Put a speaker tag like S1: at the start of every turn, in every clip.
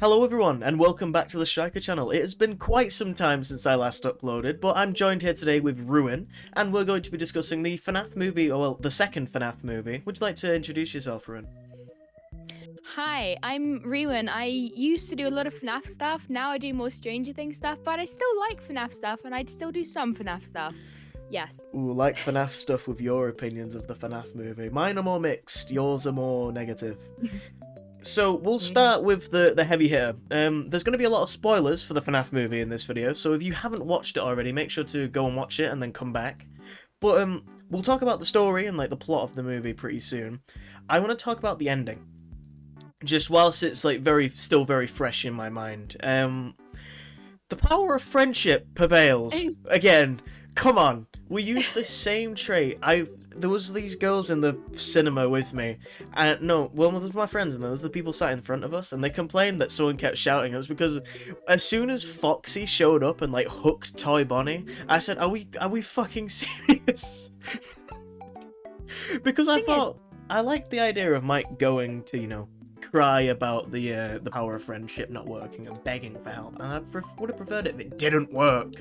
S1: Hello everyone, and welcome back to the Striker channel. It has been quite some time since I last uploaded, but I'm joined here today with Reewyn, and we're going to be discussing the FNAF movie, or well, the second FNAF movie. Would you like to introduce yourself, Reewyn?
S2: Hi, I'm Reewyn. I used to do a lot of FNAF stuff, now I do more Stranger Things stuff, but I still like FNAF stuff, and I'd still do some FNAF stuff. Yes.
S1: Ooh, like FNAF stuff with your opinions of the FNAF movie. Mine are more mixed, yours are more negative. So, we'll start with the heavy hitter. There's going to be a lot of spoilers for the FNAF movie in this video, so if you haven't watched it already, make sure to go and watch it and then come back. But, we'll talk about the story and, like, the plot of the movie pretty soon. I want to talk about the ending. Just whilst it's, like, still very fresh in my mind. The power of friendship prevails. Again, come on. We use this same trait. There was these girls in the cinema with me, and no, well, there was my friends, and there was the people sat in front of us, and they complained that someone kept shouting. It was because as soon as Foxy showed up and like hooked Toy Bonnie, I said, "Are we fucking serious?" Because I liked the idea of Mike going to cry about the power of friendship not working and begging for help, and I would have preferred it if it didn't work.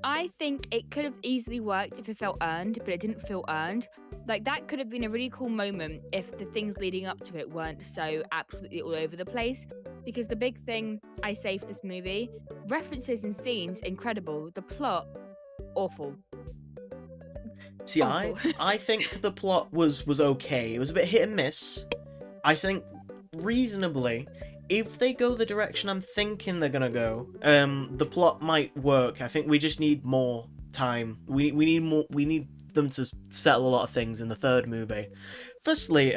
S2: I think it could have easily worked if it felt earned, but it didn't feel earned. Like, that could have been a really cool moment if the things leading up to it weren't so absolutely all over the place. Because the big thing I say for this movie, references and scenes, incredible. The plot, awful.
S1: See,
S2: Awful.
S1: I think the plot was okay. It was a bit hit and miss. I think reasonably, if they go the direction I'm thinking they're gonna go, the plot might work. I think we just need more time. We need more. We need them to settle a lot of things in the third movie. Firstly,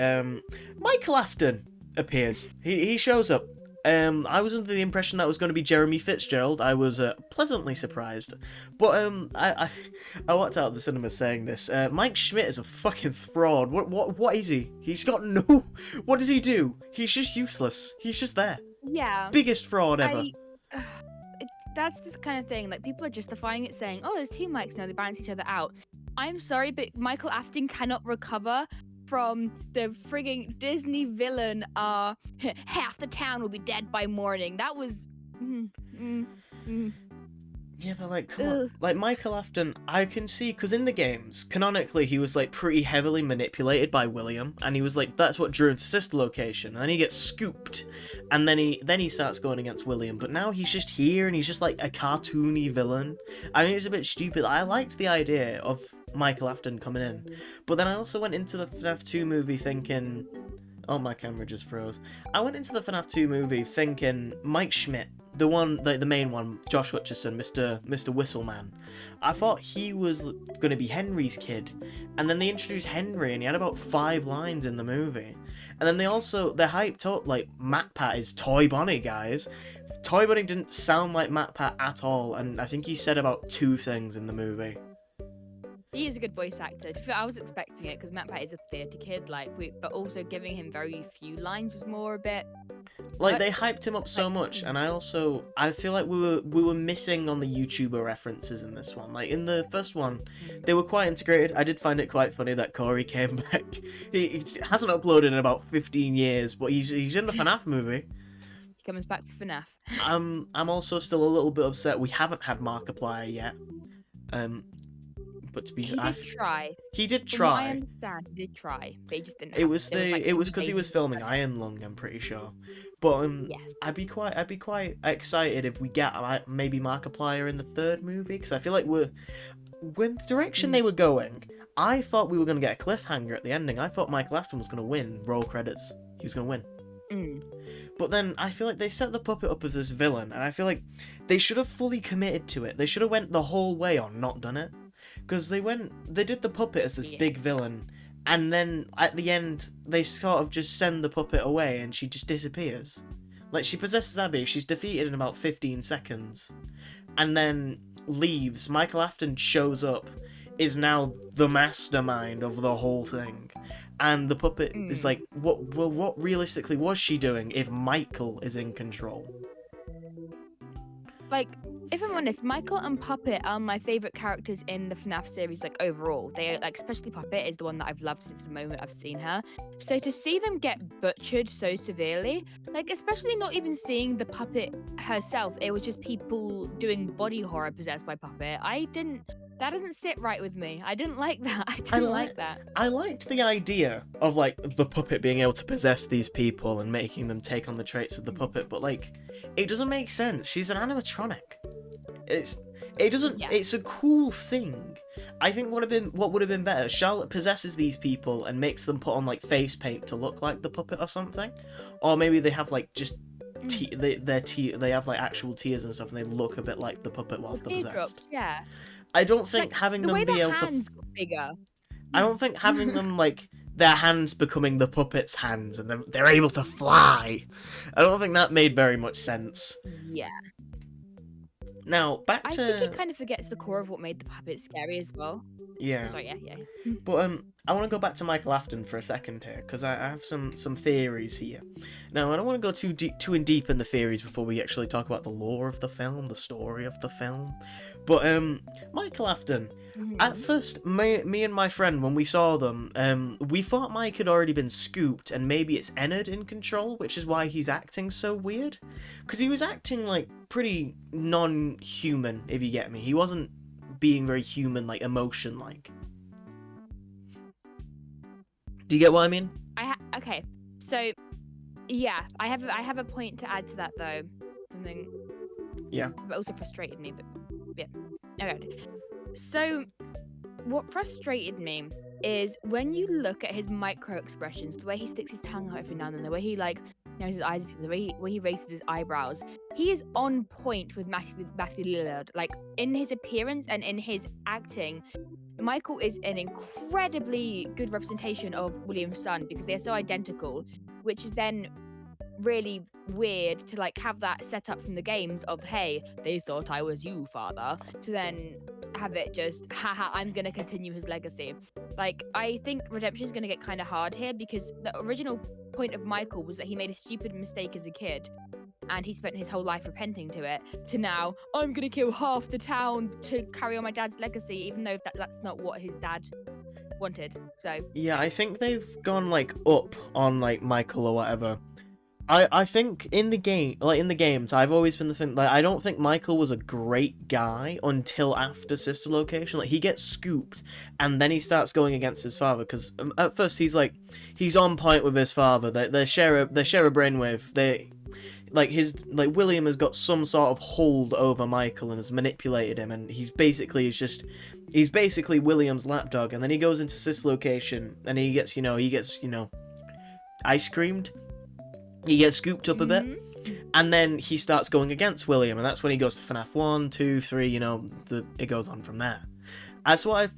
S1: Michael Afton appears. He shows up. I was under the impression that was going to be Jeremy Fitzgerald. I was pleasantly surprised, but I walked out of the cinema saying this. Mike Schmidt is a fucking fraud. What is he? He's got no. What does he do? He's just useless. He's just there.
S2: Yeah.
S1: Biggest fraud ever.
S2: That's the kind of thing, like, people are justifying it saying, oh, there's two mics now, they balance each other out. I'm sorry, but Michael Afton cannot recover from the frigging Disney villain, half the town will be dead by morning. That was...
S1: Yeah, but like, come on. Like, Michael Afton, I can see, because in the games, canonically, he was like pretty heavily manipulated by William, and he was like, that's what drew him to Sister Location, and then he gets scooped, and then he starts going against William, but now he's just here, and he's just like a cartoony villain. I mean, it's a bit stupid. I liked the idea of Michael Afton coming in, but then I also went into the FNAF 2 movie thinking... Oh, my camera just froze. I went into the FNAF 2 movie thinking Mike Schmidt, the one, the main one, Josh Hutcherson, Mr. Whistleman. I thought he was going to be Henry's kid, and then they introduced Henry, and he had about 5 lines in the movie. And then they hyped up like MatPat is Toy Bonnie, guys. Toy Bonnie didn't sound like MatPat at all, and I think he said about 2 things in the movie.
S2: He is a good voice actor. I was expecting it because MatPat is a theatre kid, but also giving him very few lines was more a bit.
S1: Like, they hyped him up so much, and I feel like we were missing on the YouTuber references in this one. Like, in the first one, they were quite integrated. I did find it quite funny that Corey came back. He hasn't uploaded in about 15 years, but he's in the FNAF movie.
S2: He comes back for FNAF.
S1: I'm also still a little bit upset we haven't had Markiplier yet. But to be,
S2: he did try.
S1: He did
S2: From
S1: try.
S2: what I understand, he did try, but he just didn't.
S1: It was because he was filming Iron Lung, I'm pretty sure. But
S2: yes.
S1: I'd be quite excited if we get maybe Markiplier in the third movie, because I feel like when the direction they were going, I thought we were going to get a cliffhanger at the ending. I thought Michael Afton was going to win. Roll credits. He was going to win. But then I feel like they set the puppet up as this villain, and I feel like they should have fully committed to it. They should have went the whole way on, not done it. Because they did the puppet as this big villain, and then at the end, they sort of just send the puppet away and she just disappears. Like, she possesses Abby, she's defeated in about 15 seconds, and then leaves. Michael Afton shows up, is now the mastermind of the whole thing, and the puppet is like, what realistically was she doing if Michael is in control?
S2: Like, If I'm honest, Michael and Puppet are my favorite characters in the FNAF series, like overall. They like, especially Puppet is the one that I've loved since the moment I've seen her. So to see them get butchered so severely, like especially not even seeing the Puppet herself, it was just people doing body horror possessed by Puppet. That doesn't sit right with me. I didn't like that. I didn't like that.
S1: I liked the idea of like the puppet being able to possess these people and making them take on the traits of the puppet, but like it doesn't make sense. She's an animatronic. It doesn't.
S2: Yeah.
S1: It's a cool thing. I think what would have been better. Charlotte possesses these people and makes them put on like face paint to look like the puppet or something, or maybe they have like just they have like actual tears and stuff, and they look a bit like the puppet whilst they're possessed.
S2: Yeah.
S1: I don't think
S2: Like,
S1: having
S2: the
S1: them
S2: way
S1: be
S2: their
S1: able to.
S2: hands got bigger.
S1: I don't think having them like their hands becoming the puppet's hands and they're able to fly. I don't think that made very much sense.
S2: Yeah.
S1: Now back
S2: I
S1: to.
S2: think it kind of forgets the core of what made the puppet scary as well.
S1: Yeah.
S2: Sorry, yeah.
S1: But I want to go back to Michael Afton for a second here because I have some theories here. Now I don't want to go too in deep in the theories before we actually talk about the lore of the film, the story of the film. But Michael Afton. At first, me and my friend, when we saw them, we thought Mike had already been scooped and maybe it's Ennard in control, which is why he's acting so weird. Because he was acting like pretty non-human, if you get me. He wasn't being very human, like emotion-like. Do you get what I mean?
S2: Okay, so yeah, I have a point to add to that though. Something.
S1: Yeah.
S2: But also frustrated me. But yeah. Okay. So, what frustrated me is when you look at his micro expressions, the way he sticks his tongue out every now and then, the way he like knows his eyes, the way he raises his eyebrows, he is on point with Matthew Lillard. Like in his appearance and in his acting, Michael is an incredibly good representation of William's son because they are so identical, which is then really weird to like have that set up from the games of hey, they thought I was you, father, to then have it just haha, I'm gonna continue his legacy. Like I think redemption is gonna get kind of hard here because the original point of Michael was that he made a stupid mistake as a kid and he spent his whole life repenting to it, to now I'm gonna kill half the town to carry on my dad's legacy, even though that's not what his dad wanted. So
S1: yeah, I think they've gone like up on like Michael or whatever. I think in the games, I've always been the thing, like, I don't think Michael was a great guy until after Sister Location. Like, he gets scooped, and then he starts going against his father, because at first he's on point with his father, they share a brainwave, William has got some sort of hold over Michael and has manipulated him, and he's basically William's lapdog, and then he goes into Sister Location, and he gets ice creamed. He gets scooped up a bit, and then he starts going against William, and that's when he goes to FNAF 1, 2, 3, it goes on from there. That's what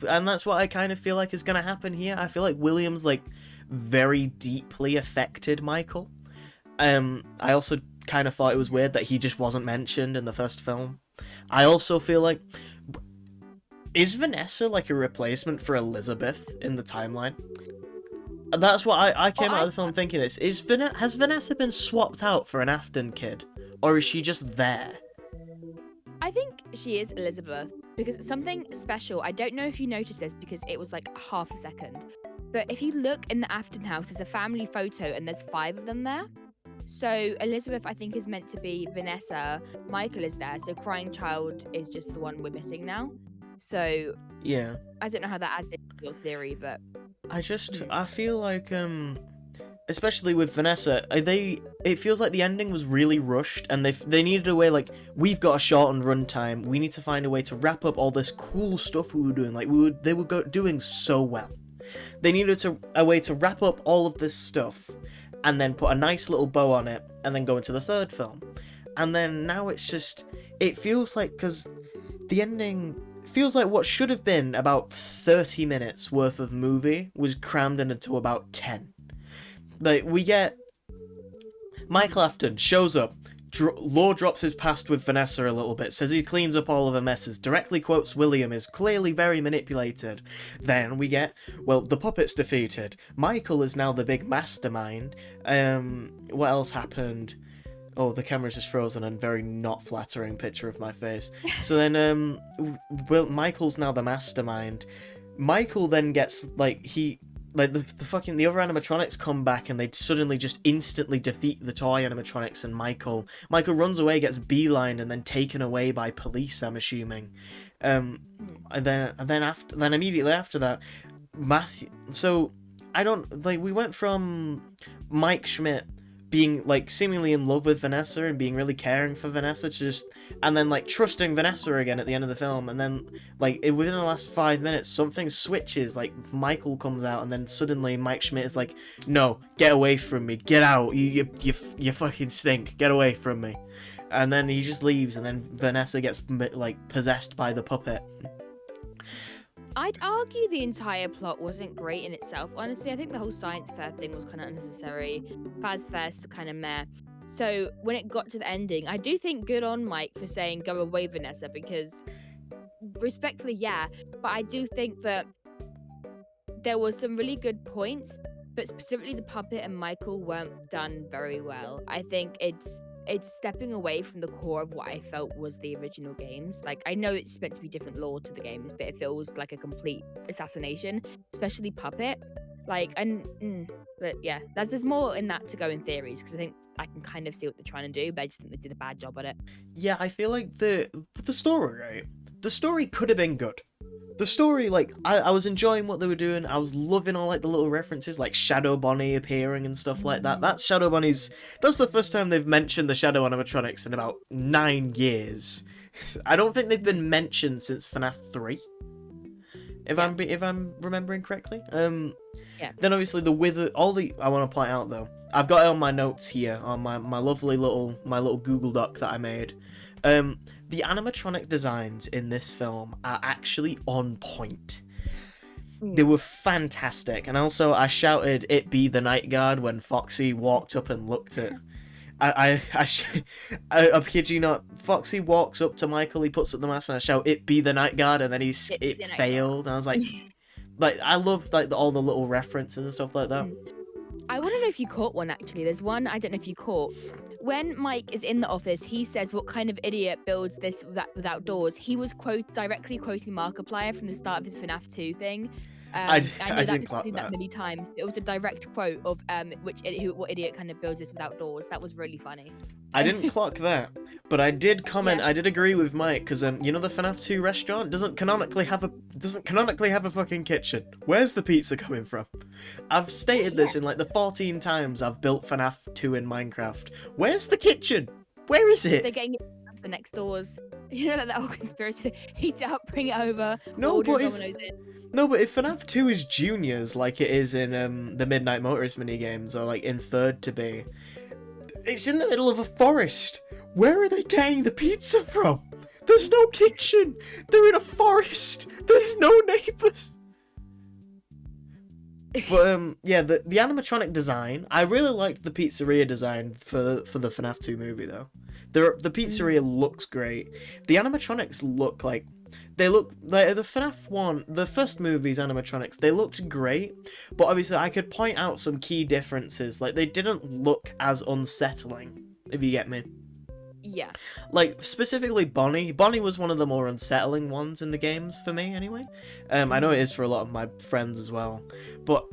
S1: I kind of feel like is going to happen here. I feel like William's, like, very deeply affected Michael. I also kind of thought it was weird that he just wasn't mentioned in the first film. I also feel like, is Vanessa, like, a replacement for Elizabeth in the timeline? That's what I came out of the film thinking this. Has Vanessa been swapped out for an Afton kid? Or is she just there?
S2: I think she is Elizabeth, because it's something special. I don't know if you noticed this because it was like half a second. But if you look in the Afton house, there's a family photo and there's 5 of them there. So Elizabeth, I think, is meant to be Vanessa. Michael is there. So Crying Child is just the one we're missing now. So
S1: yeah,
S2: I don't know how that adds into your theory, but
S1: I feel like, especially with Vanessa, it feels like the ending was really rushed, and they needed a way, like, we've got a shortened runtime, we need to find a way to wrap up all this cool stuff we were doing, like, they were doing so well. They needed a way to wrap up all of this stuff, and then put a nice little bow on it, and then go into the third film. And then now it feels like, because the ending feels like what should have been about 30 minutes worth of movie was crammed into about 10. Like, we get Michael Afton shows up, Law drops his past with Vanessa a little bit, says he cleans up all of her messes, directly quotes William is clearly very manipulated. Then we get, well, the puppet's defeated, Michael is now the big mastermind. What else happened? Oh, the camera's just frozen and very not flattering picture of my face. So then, Michael's now the mastermind. Michael then gets, like, the other animatronics come back and they suddenly just instantly defeat the toy animatronics, and Michael runs away, gets beelined, and then taken away by police, I'm assuming. And then immediately after that, Matthew. So I don't like. We went from Mike Schmidt being like seemingly in love with Vanessa and being really caring for Vanessa to just, and then like trusting Vanessa again at the end of the film, and then like within the last 5 minutes something switches, like Michael comes out and then suddenly Mike Schmidt is like, no, get away from me, get out, you fucking stink, get away from me. And then he just leaves, and then Vanessa gets like possessed by the puppet.
S2: I'd argue the entire plot wasn't great in itself. Honestly, I think the whole science fair thing was kind of unnecessary. Faz Fest kind of meh. So when it got to the ending, I do think good on Mike for saying go away, Vanessa, because respectfully, yeah, but I do think that there was some really good points, but specifically the puppet and Michael weren't done very well. I think it's stepping away from the core of what I felt was the original games. Like, I know it's meant to be different lore to the games, but it feels like a complete assassination, especially puppet. Like, but yeah, there's more in that to go in theories, because I think I can kind of see what they're trying to do, but I just think they did a bad job at it.
S1: Yeah, I feel like the story, right? The story could have been good. The story, like, I was enjoying what they were doing. I was loving all, like, the little references, like Shadow Bonnie appearing and stuff like that. That's the first time they've mentioned the Shadow animatronics in about 9 years. I don't think they've been mentioned since FNAF 3. If I'm remembering correctly.
S2: Yeah.
S1: Then obviously I want to point out though, I've got it on my notes here on my lovely little Google Doc that I made. The animatronic designs in this film are actually on point. They were fantastic. And also, I shouted, "It be the night guard," when Foxy walked up and looked at... I kid you not, Foxy walks up to Michael, he puts up the mask, and I shout, "It be the night guard," and then it failed. And I was like, I love like all the little references and stuff like that.
S2: I want to know if you caught one, actually. There's one I don't know if you caught. When Mike is in the office, he says, "What kind of idiot builds this without doors?" He was directly quoting Markiplier from the start of his FNAF 2 thing. I know that because I've seen that many times. It was a direct quote of what idiot kind of builds this without doors. That was really funny.
S1: I didn't clock that, but I did comment. Yeah. I did agree with Mike because you know the FNAF 2 restaurant doesn't canonically have a fucking kitchen. Where's the pizza coming from? I've stated this in like the 14 times I've built FNAF 2 in Minecraft. Where's the kitchen? Where is it?
S2: They're getting it the next doors. You know that whole conspiracy. Heat it up, bring it over.
S1: No, but if FNAF 2 is juniors like it is in the Midnight Motorist minigames, or like inferred to be, it's in the middle of a forest. Where are they getting the pizza from? There's no kitchen. They're in a forest. There's no neighbors. But yeah, the animatronic design, I really liked the pizzeria design for the FNAF 2 movie though. The pizzeria looks great. The animatronics look like the FNAF 1, the first movie's animatronics, they looked great, but obviously I could point out some key differences. Like, they didn't look as unsettling, if you get me.
S2: Yeah.
S1: Like, specifically Bonnie. Bonnie was one of the more unsettling ones in the games for me, anyway. I know it is for a lot of my friends as well. But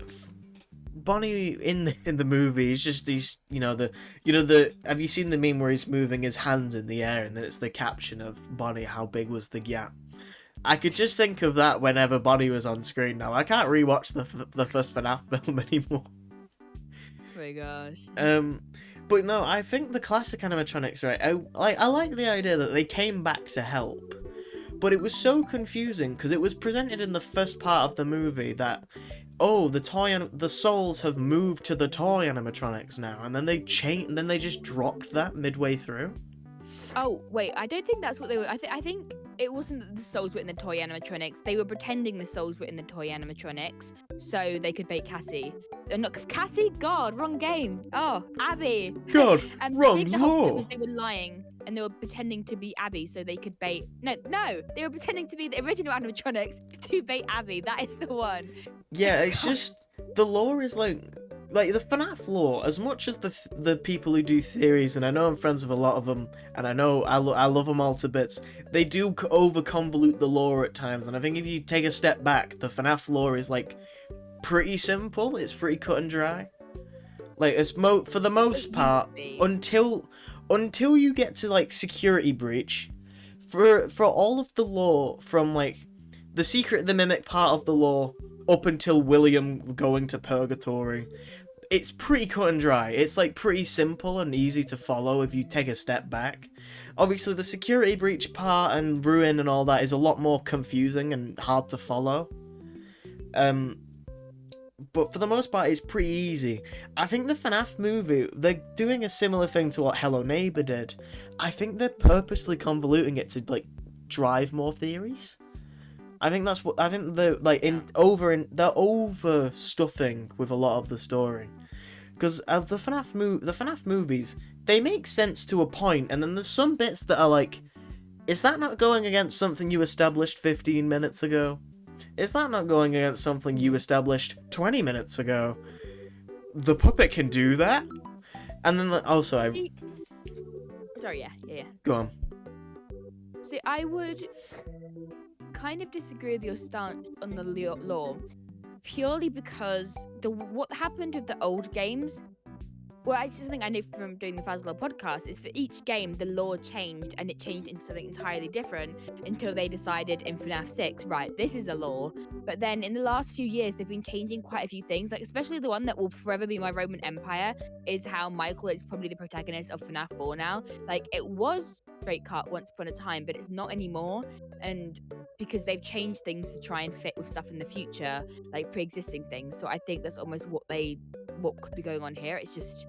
S1: Bonnie in the movie is just these, have you seen the meme where he's moving his hands in the air and then it's the caption of Bonnie, how big was the gap? I could just think of that whenever Bonnie was on screen now. I can't rewatch the first FNAF film anymore.
S2: Oh my gosh.
S1: But no, I think the classic animatronics, right? I like the idea that they came back to help, but it was so confusing because it was presented in the first part of the movie that, oh, the souls have moved to the toy animatronics now, and then they just dropped that midway through.
S2: Oh wait, I don't think that's what they were. I think it wasn't that the souls were in the toy animatronics. They were pretending the souls were in the toy animatronics so they could bait Cassie. Not Cassie. God, wrong game. Oh, Abby.
S1: God, wrong
S2: lore. Was they were lying and they were pretending to be Abby so they could bait. No, they were pretending to be the original animatronics to bait Abby. That is the one.
S1: Yeah, it's just the lore is like like the FNAF lore, as much as the people who do theories, and I know I'm friends with a lot of them, and I know I love them all to bits, they do over convolute the lore at times, and I think if you take a step back, the FNAF lore is like pretty simple. It's pretty cut and dry. Like it's for the most part, until you get to like Security Breach, for all of the lore from like the Secret the Mimic part of the lore up until William going to Purgatory, it's pretty cut and dry. It's like pretty simple and easy to follow if you take a step back. Obviously the Security Breach part and Reewyn and all that is a lot more confusing and hard to follow. But for the most part, it's pretty easy. I think the FNAF movie, they're doing a similar thing to what Hello Neighbor did. I think they're purposely convoluting it to like drive more theories. I think that's what I think they're like they're over stuffing with a lot of the story, because the FNAF movies, they make sense to a point, and then there's some bits that are like, is that not going against something you established 15 minutes ago? Is that not going against something you established 20 minutes ago? The puppet can do that? And then also
S2: Sorry, yeah.
S1: Go on.
S2: See, I would kind of disagree with your stance on the law, purely because what happened with the old games. Well, I just think I know from doing the Fazlor podcast is for each game the lore changed, and it changed into something entirely different until they decided in FNAF 6, right, this is the lore. But then in the last few years, they've been changing quite a few things, like especially the one that will forever be my Roman Empire is how Michael is probably the protagonist of FNAF 4 now. Like, it was straight cut once upon a time, but it's not anymore. And because they've changed things to try and fit with stuff in the future, like pre-existing things. So I think that's almost what could be going on here. It's just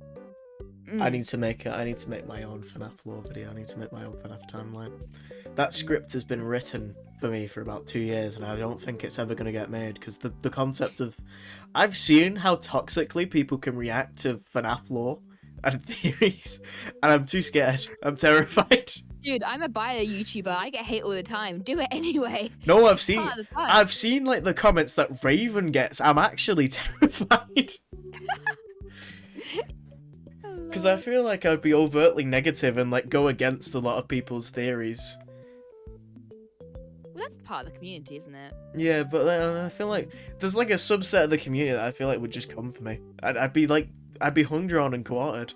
S1: I need to make my own FNAF lore video. I need to make my own FNAF timeline. That script has been written for me for about 2 years, and I don't think it's ever going to get made, because the concept of... I've seen how toxically people can react to FNAF lore and theories, and I'm too scared. I'm terrified.
S2: Dude, I'm a bio YouTuber. I get hate all the time. Do it anyway.
S1: No, I've seen like the comments that Reewyn gets. I'm actually terrified. Because I feel like I'd be overtly negative and like go against a lot of people's theories.
S2: Well, that's part of the community, isn't it?
S1: Yeah, but then I feel like there's like a subset of the community that I feel like would just come for me. I'd be hung, drawn, and quartered.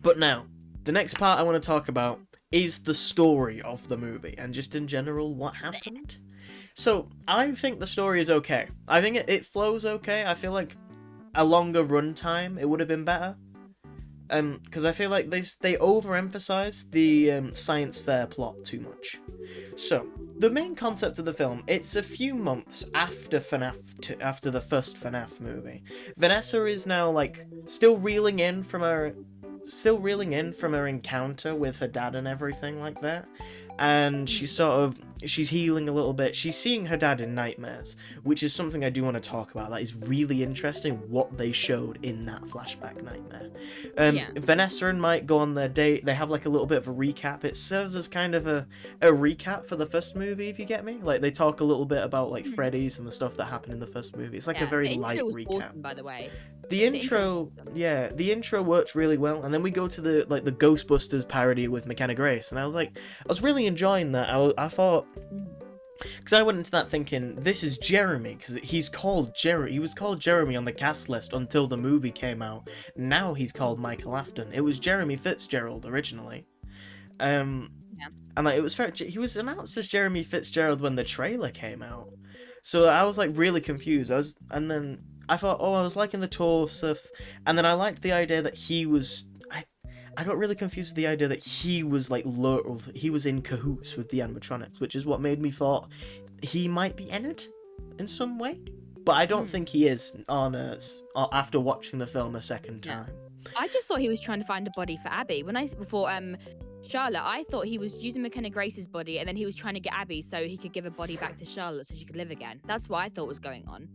S1: But now, the next part I want to talk about is the story of the movie and just in general what happened. So I think the story is okay. I think it flows okay. I feel like a longer runtime it would have been better, because I feel like they overemphasize the science fair plot too much. So the main concept of the film, it's a few months after after the first FNAF movie. Vanessa is now like still reeling in from her encounter with her dad and everything like that, and she's healing a little bit. She's seeing her dad in nightmares, which is something I do want to talk about. That is really interesting what they showed in that flashback nightmare. Vanessa and Mike go on their date. They have like a little bit of a recap. It serves as kind of a recap for the first movie, if you get me. Like they talk a little bit about like Freddy's and the stuff that happened in the first movie. It's like a very light recap.
S2: Awesome, by the way.
S1: The intro works really well, and then we go to the Ghostbusters parody with McKenna Grace, and I was really enjoying that. I thought, because I went into that thinking this is Jeremy, because he was called Jeremy on the cast list until the movie came out. Now he's called Michael Afton. It was Jeremy Fitzgerald originally, and like it was fair. He was announced as Jeremy Fitzgerald when the trailer came out, so I was like really confused. And then I thought, I was liking the tour stuff, and then I liked the idea that he was. I got really confused with the idea that he was like he was in cahoots with the animatronics, which is what made me thought he might be Ennard in some way, but I don't think he is after watching the film a second time.
S2: I just thought he was trying to find a body for Abby. Before Charlotte, I thought he was using McKenna Grace's body, and then he was trying to get Abby so he could give a body back to Charlotte so she could live again. That's what I thought was going on.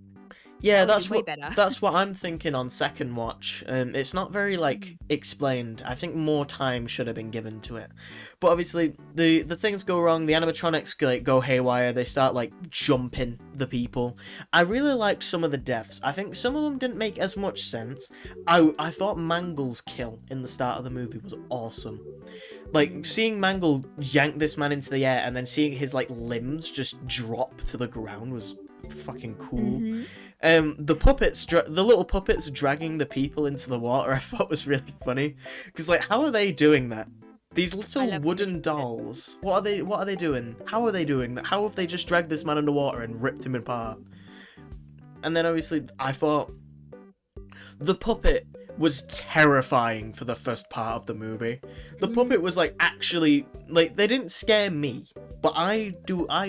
S1: Yeah,
S2: That would be way better.
S1: that's what I'm thinking on second watch. It's not very like explained. I think more time should have been given to it. But obviously, the things go wrong. The animatronics like go haywire. They start like jumping the people. I really liked some of the deaths. I think some of them didn't make as much sense. I thought Mangle's kill in the start of the movie was awesome. Like seeing Mangle yank this man into the air and then seeing his like limbs just drop to the ground was fucking cool. The puppets, the little puppets dragging the people into the water, I thought was really funny. Because like, how are they doing that? These little wooden dolls. What are they doing? How are they doing that? How have they just dragged this man underwater and ripped him apart? And then obviously, I thought the puppet was terrifying for the first part of the movie. The puppet was like actually like they didn't scare me. But I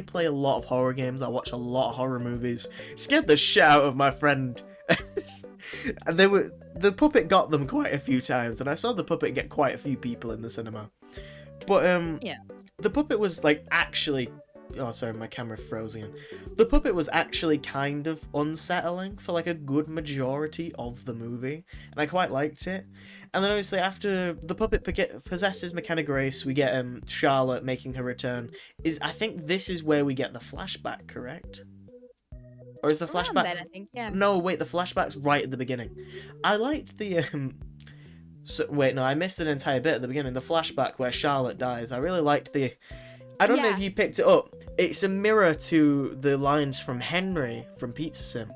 S1: play a lot of horror games, I watch a lot of horror movies. It scared the shit out of my friend. And the puppet got them quite a few times, and I saw the puppet get quite a few people in the cinema. But
S2: Yeah.
S1: the puppet was like actually oh sorry, my camera froze again. The puppet was actually kind of unsettling for like a good majority of the movie, and I quite liked it. And then obviously after the puppet possesses McKenna Grace, we get Charlotte making her return. I think this is where we get the flashback, correct? Or is the flashback?
S2: Then, I think, yeah.
S1: No, wait, the flashback's right at the beginning. I liked the wait, no, I missed an entire bit at the beginning. The flashback where Charlotte dies. I really liked the. I don't know if you picked it up. It's a mirror to the lines from Henry from Pizza Sim.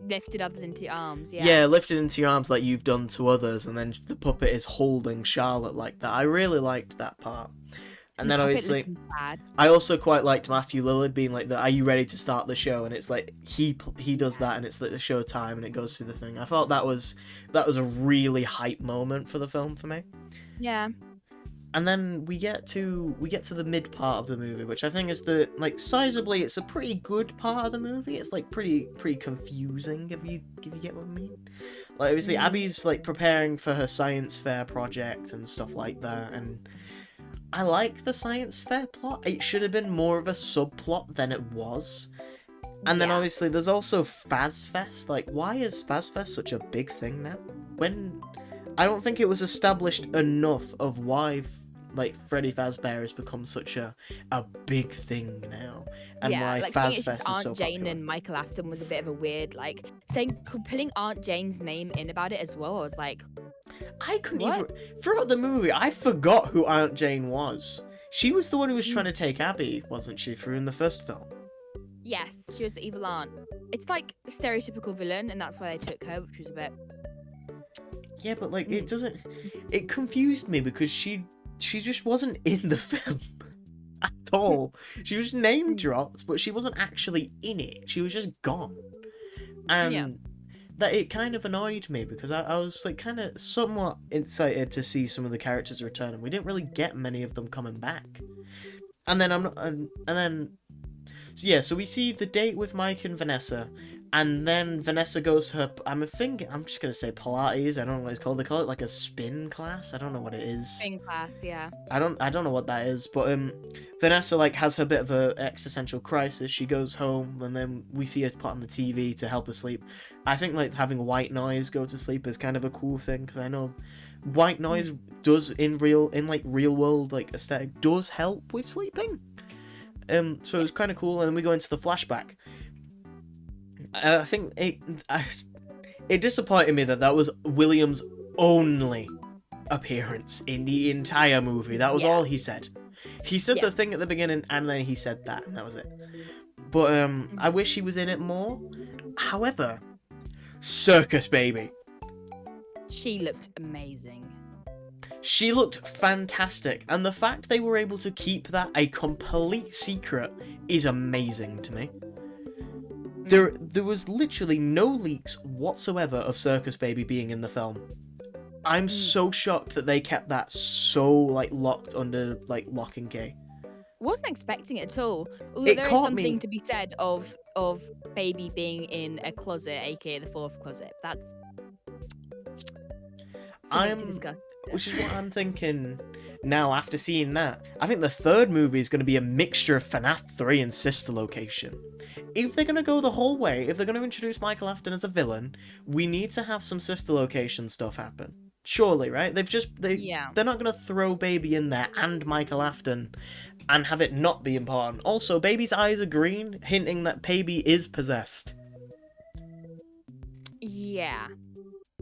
S2: Lifted others into your arms, yeah.
S1: Yeah, lifted into your arms like you've done to others, and then the puppet is holding Charlotte like that. I really liked that part. And then obviously, I also quite liked Matthew Lillard being like, "Are you ready to start the show?" And it's like he does that, and it's like the show time, and it goes through the thing. I thought that was a really hype moment for the film for me.
S2: Yeah.
S1: And then we get to the mid part of the movie, which I think is the like sizably it's a pretty good part of the movie. It's like pretty confusing if you get what I mean. Like obviously Abby's like preparing for her science fair project and stuff like that, and I like the science fair plot. It should have been more of a subplot than it was. And then obviously there's also FazFest. Like, why is FazFest such a big thing now? When I don't think it was established enough of why like Freddy Fazbear has become such a big thing now, and why
S2: like
S1: FazFest
S2: Aunt
S1: is so
S2: Jane
S1: popular.
S2: and Michael Afton was a bit of a weird, like putting Aunt Jane's name in about it as well. I was like,
S1: I couldn't even throughout the movie. I forgot who Aunt Jane was. She was the one who was trying to take Abby, wasn't she? Through in the first film.
S2: Yes, she was the evil aunt. It's like a stereotypical villain, and that's why they took her, which was a bit.
S1: Yeah, but like it doesn't. It confused me because she just wasn't in the film at all. She was name dropped, but she wasn't actually in it. She was just gone. And that it kind of annoyed me because I was like kind of somewhat excited to see some of the characters return, and we didn't really get many of them coming back. And then so we see the date with Mike and Vanessa, and then Vanessa goes to her, I'm just gonna say Pilates, I don't know what it's called, they call it like a spin class, I don't know what it is.
S2: Spin class, yeah.
S1: I don't know what that is, but Vanessa like has her bit of a existential crisis. She goes home, and then we see her put on the TV to help her sleep. I think like having white noise go to sleep is kind of a cool thing, because I know white noise does in real world like aesthetic does help with sleeping. So it was kind of cool, and then we go into the flashback. I think it disappointed me that was William's only appearance in the entire movie. That was all he said. He said the thing at the beginning, and then he said that, and that was it. But I wish he was in it more. However, Circus Baby.
S2: She looked amazing.
S1: She looked fantastic, and the fact they were able to keep that a complete secret is amazing to me. There was literally no leaks whatsoever of Circus Baby being in the film. I'm so shocked that they kept that so like locked under like lock and key.
S2: Wasn't expecting it at all. Although there is something to be said of Baby being in a closet, aka the fourth closet. That's something to discuss.
S1: Which is what I'm thinking. Now, after seeing that, I think the third movie is going to be a mixture of FNAF 3 and Sister Location. If they're going to go the whole way, if they're going to introduce Michael Afton as a villain, we need to have some Sister Location stuff happen. Surely, right?
S2: Yeah.
S1: They're not going to throw Baby in there and Michael Afton and have it not be important. Also, Baby's eyes are green, hinting that Baby is possessed.
S2: Yeah.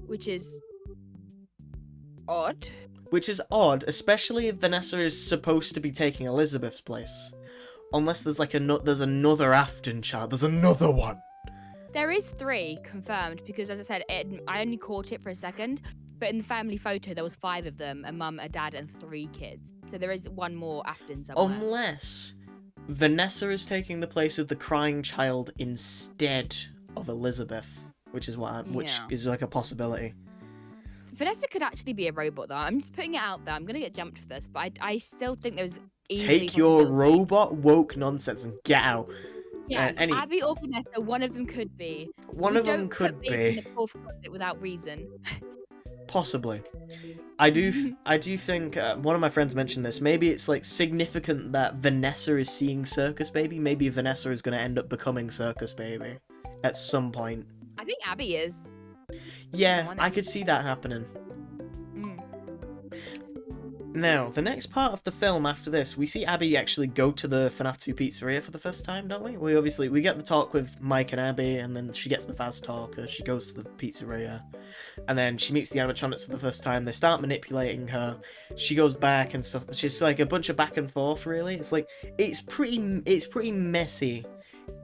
S2: Which is odd.
S1: Which is odd, especially if Vanessa is supposed to be taking Elizabeth's place. Unless there's like there's another Afton child. There's another one.
S2: There is 3 confirmed because, as I said, I only caught it for a second. But in the family photo, there was 5 of them: a mum, a dad, and 3 kids. So there is one more Afton somewhere.
S1: Unless Vanessa is taking the place of the crying child instead of Elizabeth, which is is like a possibility.
S2: Vanessa could actually be a robot, though. I'm just putting it out there. I'm gonna get jumped for this, but I still think there's easily
S1: Take your robot woke nonsense and get out.
S2: Yes, Abby or Vanessa, one of them could be.
S1: One of them could be.
S2: In the forefront without reason.
S1: Possibly. I do think one of my friends mentioned this. Maybe it's like significant that Vanessa is seeing Circus Baby. Maybe Vanessa is going to end up becoming Circus Baby at some point.
S2: I think Abby is.
S1: Yeah, I could see that happening. Now, the next part of the film after this, we see Abby actually go to the FNAF 2 pizzeria for the first time, don't we? We get the talk with Mike and Abby, and then she gets the fast talker, she goes to the pizzeria, and then she meets the animatronics for the first time, they start manipulating her, she goes back and stuff, she's like a bunch of back and forth, really. It's like, it's pretty messy.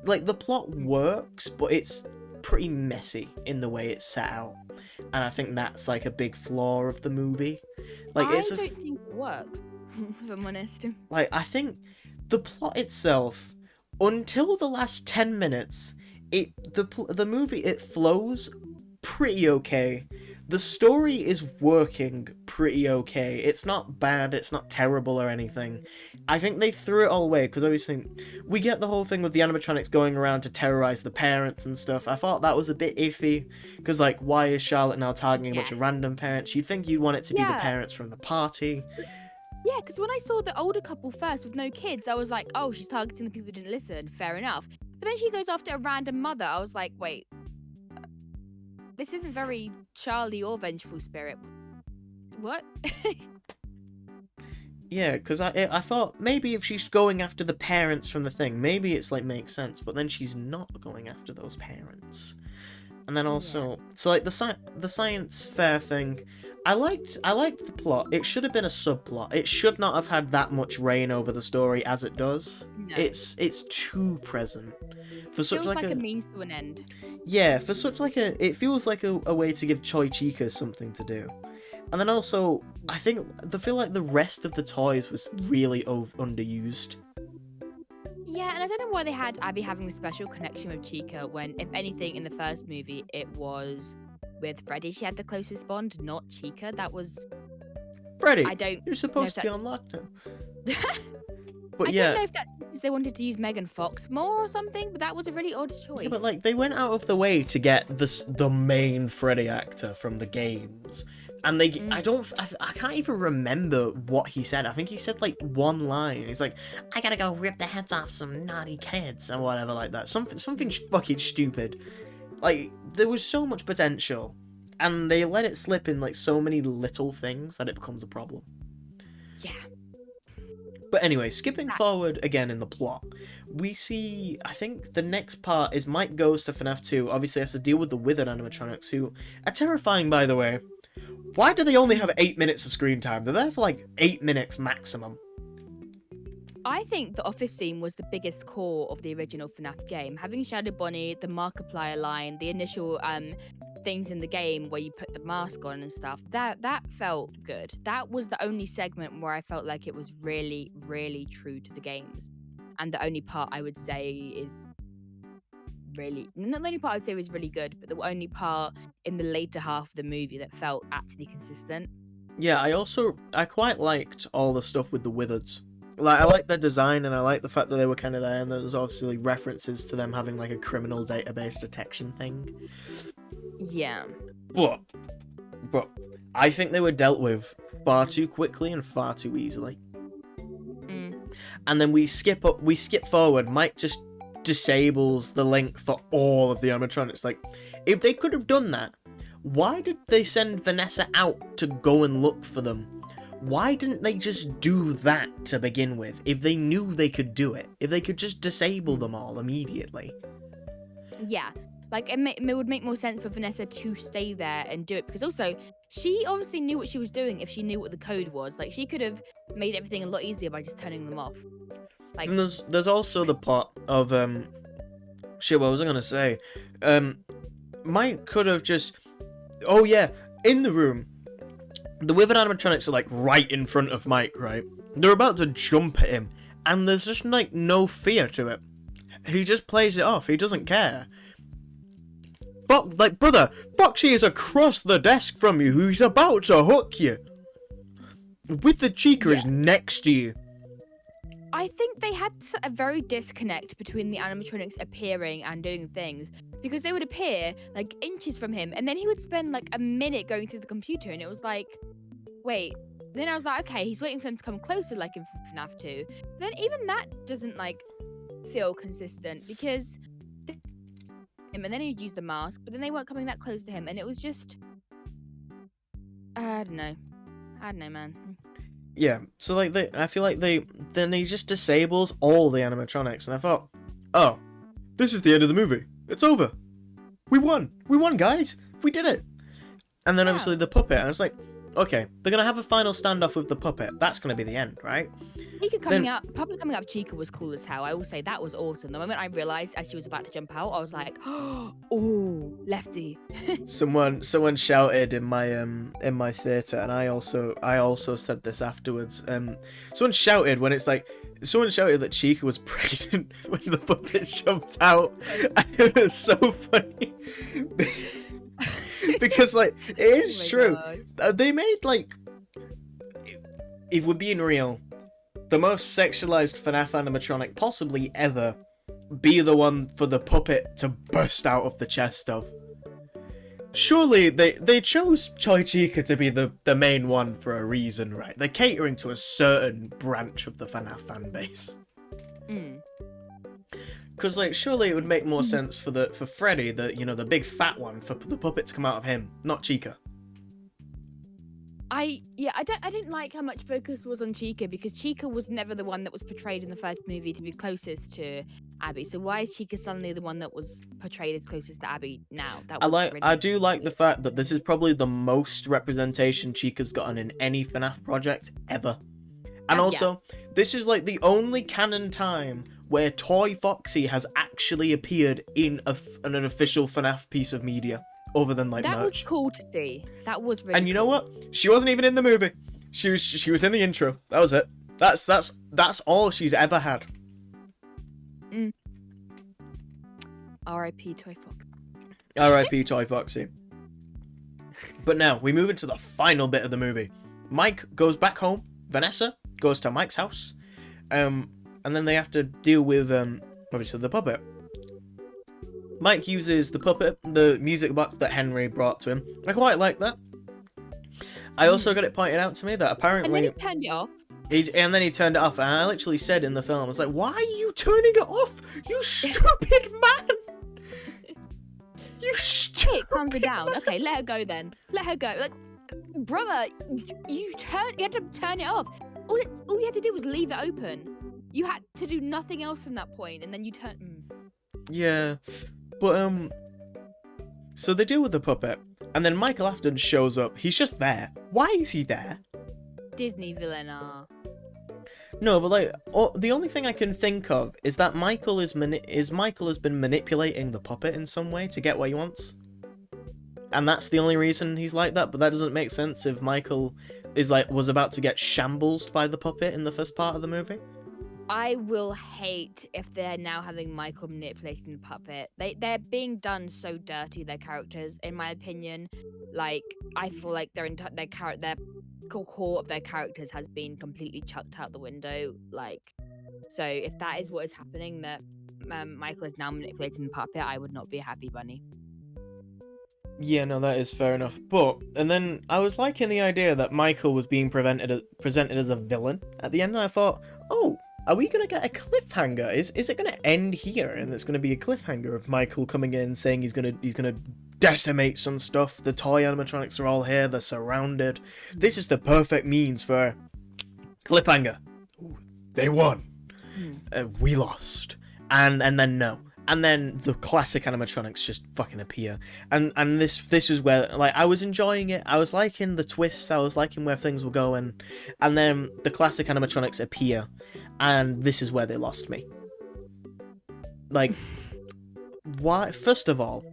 S1: Like, the plot works, but it's pretty messy in the way it's set out. And I think that's like a big flaw of the movie. Like,
S2: I don't think it works, if I'm honest.
S1: Like, I think the plot itself, until the last 10 minutes, the movie, it flows pretty okay. The story is working pretty okay. It's not bad, it's not terrible or anything. I think they threw it all away, because obviously, we get the whole thing with the animatronics going around to terrorize the parents and stuff. I thought that was a bit iffy, because, like, why is Charlotte now targeting a bunch of random parents? You'd think you'd want it to be the parents from the party.
S2: Yeah, because when I saw the older couple first with no kids, I was like, oh, she's targeting the people who didn't listen, fair enough. But then she goes after a random mother. I was like, wait, this isn't very Charlie or Vengeful Spirit. What?
S1: Yeah, because I thought maybe if she's going after the parents from the thing, maybe it's like makes sense, but then she's not going after those parents. And then also, so like the science fair thing, I liked the plot. It should have been a subplot. It should not have had that much reign over the story as it does. No. It's too present. For such
S2: like a means to an end.
S1: Yeah, for such like it feels like a way to give Choi Chica something to do. And then also, I feel like the rest of the toys was really underused.
S2: Yeah, and I don't know why they had Abby having a special connection with Chica when, if anything, in the first movie, it was with Freddy she had the closest bond, not Chica. That was...
S1: Freddy, you're supposed to be on lockdown. But
S2: I don't know if that's because they wanted to use Megan Fox more or something, but that was a really odd choice.
S1: Yeah, but like, they went out of the way to get the main Freddy actor from the games. And I can't even remember what he said. I think he said like one line. He's like, I gotta go rip the heads off some naughty kids or whatever like that. Something fucking stupid. Like, there was so much potential, and they let it slip in like so many little things that it becomes a problem.
S2: Yeah.
S1: But anyway, skipping forward again in the plot, we see, I think the next part is Mike goes to FNAF 2, obviously has to deal with the withered animatronics, who are terrifying, by the way. Why do they only have 8 minutes of screen time? They're there for like 8 minutes maximum.
S2: I think the office scene was the biggest core of the original FNAF game. Having Shadow Bonnie, the Markiplier line, the initial things in the game where you put the mask on and stuff, that felt good. That was the only segment where I felt like it was really, really true to the games. And the only part I would say is really, not the only part I would say was really good, but the only part in the later half of the movie that felt actually consistent.
S1: Yeah, I quite liked all the stuff with the wizards. Like, I like their design, and I like the fact that they were kind of there, and there was obviously references to them having like a criminal database detection thing.
S2: Yeah.
S1: But I think they were dealt with far too quickly and far too easily. And then we skip forward. Mike just disables the link for all of the animatronics. Like, if they could have done that, why did they send Vanessa out to go and look for them? Why didn't they just do that to begin with? If they knew they could do it, if they could just disable them all immediately.
S2: Yeah, like it would make more sense for Vanessa to stay there and do it, because also she obviously knew what she was doing if she knew what the code was. Like, she could have made everything a lot easier by just turning them off. Like,
S1: and there's also the part of shit, what was I gonna say? Mike could have just, oh yeah, in the room, the withered animatronics are like right in front of Mike, right? They're about to jump at him, and there's just like no fear to it. He just plays it off. He doesn't care. Fuck, like, brother, Foxy is across the desk from you. He's about to hook you. With the Chica is next to you.
S2: I think they had a very disconnect between the animatronics appearing and doing things, because they would appear like inches from him, and then he would spend like a minute going through the computer, and it was like, wait. Then I was like, okay, he's waiting for them to come closer, like in FNAF 2. Then even that doesn't like feel consistent, because him, and then he'd use the mask, but then they weren't coming that close to him, and it was just, I don't know, man.
S1: Yeah, so like I feel like they just disables all the animatronics, and I thought, oh, this is the end of the movie. It's over. We won, guys. We did it. And then obviously the puppet, and I was like, okay, they're gonna have a final standoff with the puppet. That's gonna be the end, right?
S2: Puppet coming out of Chica was cool as hell. I will say that was awesome. The moment I realized as she was about to jump out, I was like, oh, lefty.
S1: Someone shouted in my theater, and I also said this afterwards. Someone shouted that Chica was pregnant when the puppet jumped out. It was so funny. Because like it is true. They made, like, if we're being real, the most sexualized FNAF animatronic possibly ever be the one for the puppet to burst out of the chest of. Surely they chose Choi Chica to be the main one for a reason, right? They're catering to a certain branch of the FNAF fan base. Because, like, surely it would make more sense for Freddy, the big fat one, for the puppet to come out of him, not Chica.
S2: I didn't like how much focus was on Chica, because Chica was never the one that was portrayed in the first movie to be closest to Abby. So why is Chica suddenly the one that was portrayed as closest to Abby now? I do like the fact that this is probably the most representation Chica's gotten in any FNAF project ever. And also, this is like the only canon time where Toy Foxy has actually appeared in an official FNAF piece of media, other than like merch. That was cool to see. That was really.
S1: And you know what? She wasn't even in the movie. She was in the intro. That was it. That's all she's ever had.
S2: R.I.P. Toy Foxy.
S1: R.I.P. Toy Foxy. But now we move into the final bit of the movie. Mike goes back home. Vanessa goes to Mike's house. And then they have to deal with obviously the puppet. Mike uses the puppet, the music box that Henry brought to him. I quite like that. I also got it pointed out to me that apparently...
S2: And then he turned it off.
S1: And then he turned it off, and I literally said in the film, I was like, why are you turning it off? You stupid man! You stupid
S2: Hey, calm her down. Okay, let her go then. Let her go. Like, brother, you had to turn it off. All you had to do was leave it open. You had to do nothing else from that point, and then you turn...
S1: Yeah, but, so they deal with the puppet, and then Michael Afton shows up. He's just there. Why is he there?
S2: Disney villain,
S1: No, but like, the only thing I can think of is that Michael has been manipulating the puppet in some way to get what he wants. And that's the only reason he's like that, but that doesn't make sense if Michael was about to get shambles by the puppet in the first part of the movie.
S2: I will hate if they're now having Michael manipulating the puppet. They're being done so dirty, their characters, in my opinion. Like, I feel like their core of their characters has been completely chucked out the window. Like, so if that is what is happening, that Michael is now manipulating the puppet, I would not be a happy bunny.
S1: Yeah, no, that is fair enough. But and then I was liking the idea that Michael was being presented as a villain at the end, and I thought, oh, are we gonna get a cliffhanger? Is it gonna end here, and it's gonna be a cliffhanger of Michael coming in saying he's gonna decimate some stuff. The toy animatronics are all here. They're surrounded. This is the perfect means for cliffhanger. Ooh, they won. We lost. And then no. And then the classic animatronics just fucking appear. And this is where, like, I was enjoying it. I was liking the twists. I was liking where things were going. And then the classic animatronics appear. And this is where they lost me. Like, why? First of all,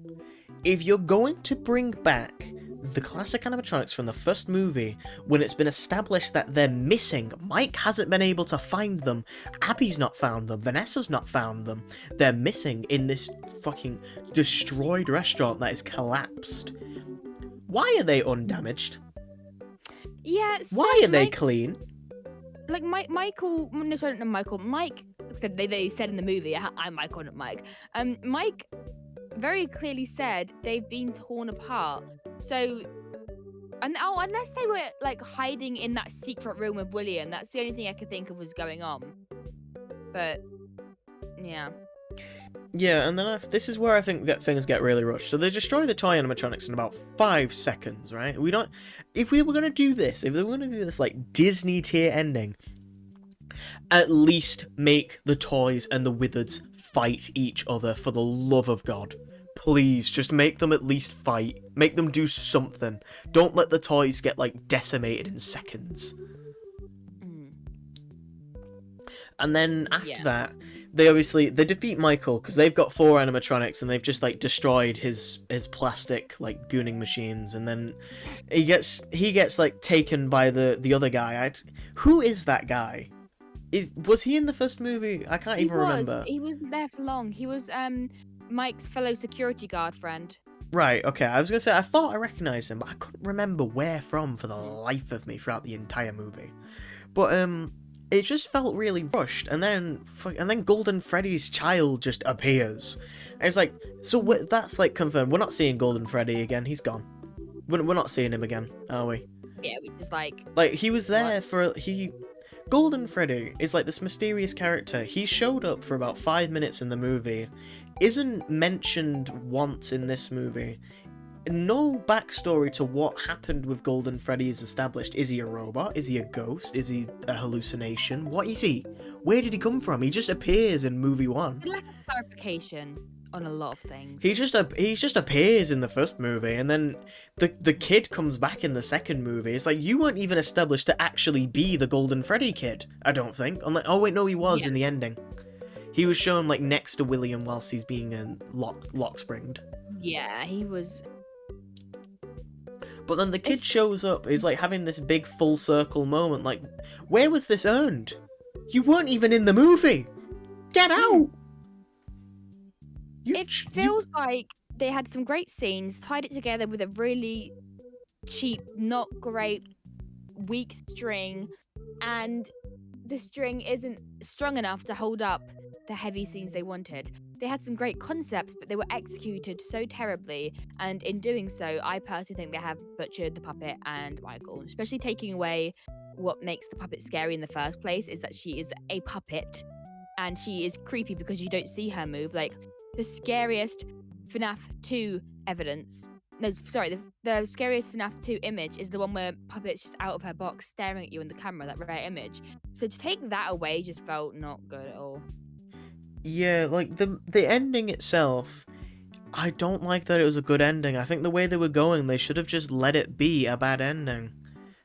S1: if you're going to bring back the classic animatronics from the first movie, when it's been established that they're missing, Mike hasn't been able to find them, Abby's not found them, Vanessa's not found them, they're missing in this fucking destroyed restaurant that is collapsed. Why are they undamaged?
S2: Yeah. So
S1: Why are they clean?
S2: Like Michael, no, sorry, not Michael. Mike said they said in the movie, I'm Michael, not Mike. Mike very clearly said they've been torn apart. So, unless they were like hiding in that secret room with William, that's the only thing I could think of was going on. But yeah.
S1: Yeah, and then this is where I think that things get really rushed. So they destroy the toy animatronics in about 5 seconds, right? We don't. If we were gonna do this, if they were gonna do this like Disney tier ending, at least make the toys and the Withers fight each other for the love of God. Please, just make them at least fight. Make them do something. Don't let the toys get, like, decimated in seconds. And then after that, they defeat Michael, because they've got 4 animatronics, and they've just, like, destroyed his plastic, like, gooning machines, and then he gets like, taken by the other guy. Who is that guy? Was he in the first movie? I can't even remember.
S2: He wasn't there for long. He was, Mike's fellow security guard friend.
S1: Right, okay. I was gonna say, I thought I recognised him, but I couldn't remember where from for the life of me throughout the entire movie. But, it just felt really rushed, and then Golden Freddy's child just appears. And it's like, so that's, like, confirmed. We're not seeing Golden Freddy again. He's gone. We're not seeing him again, are we?
S2: Yeah, which is like...
S1: Like, he was there Golden Freddy is like this mysterious character. He showed up for about 5 minutes in the movie, isn't mentioned once in this movie. No backstory to what happened with Golden Freddy is established. Is he a robot? Is he a ghost? Is he a hallucination? What is he? Where did he come from? He just appears in movie 1.
S2: Lack of clarification on a lot of things.
S1: He just appears in the first movie, and then the kid comes back in the second movie. It's like, you weren't even established to actually be the Golden Freddy kid, I don't think. Oh wait, no, he was in the ending. He was shown like next to William whilst he's being lock-springed.
S2: Yeah, he was.
S1: But then the kid shows up, he's like having this big full circle moment, like, where was this earned? You weren't even in the movie! Get out!
S2: It feels like they had some great scenes, tied it together with a really cheap, not great, weak string, and the string isn't strong enough to hold up the heavy scenes they wanted. They had some great concepts, but they were executed so terribly, and in doing so, I personally think they have butchered the puppet and Michael, especially taking away what makes the puppet scary in the first place, is that she is a puppet, and she is creepy because you don't see her move. Like, the scariest FNAF 2 evidence. No, sorry, the scariest FNAF 2 image is the one where Puppet's just out of her box staring at you in the camera, that rare image. So to take that away just felt not good at all.
S1: Yeah, like, the ending itself, I don't like that it was a good ending. I think the way they were going, they should have just let it be a bad ending.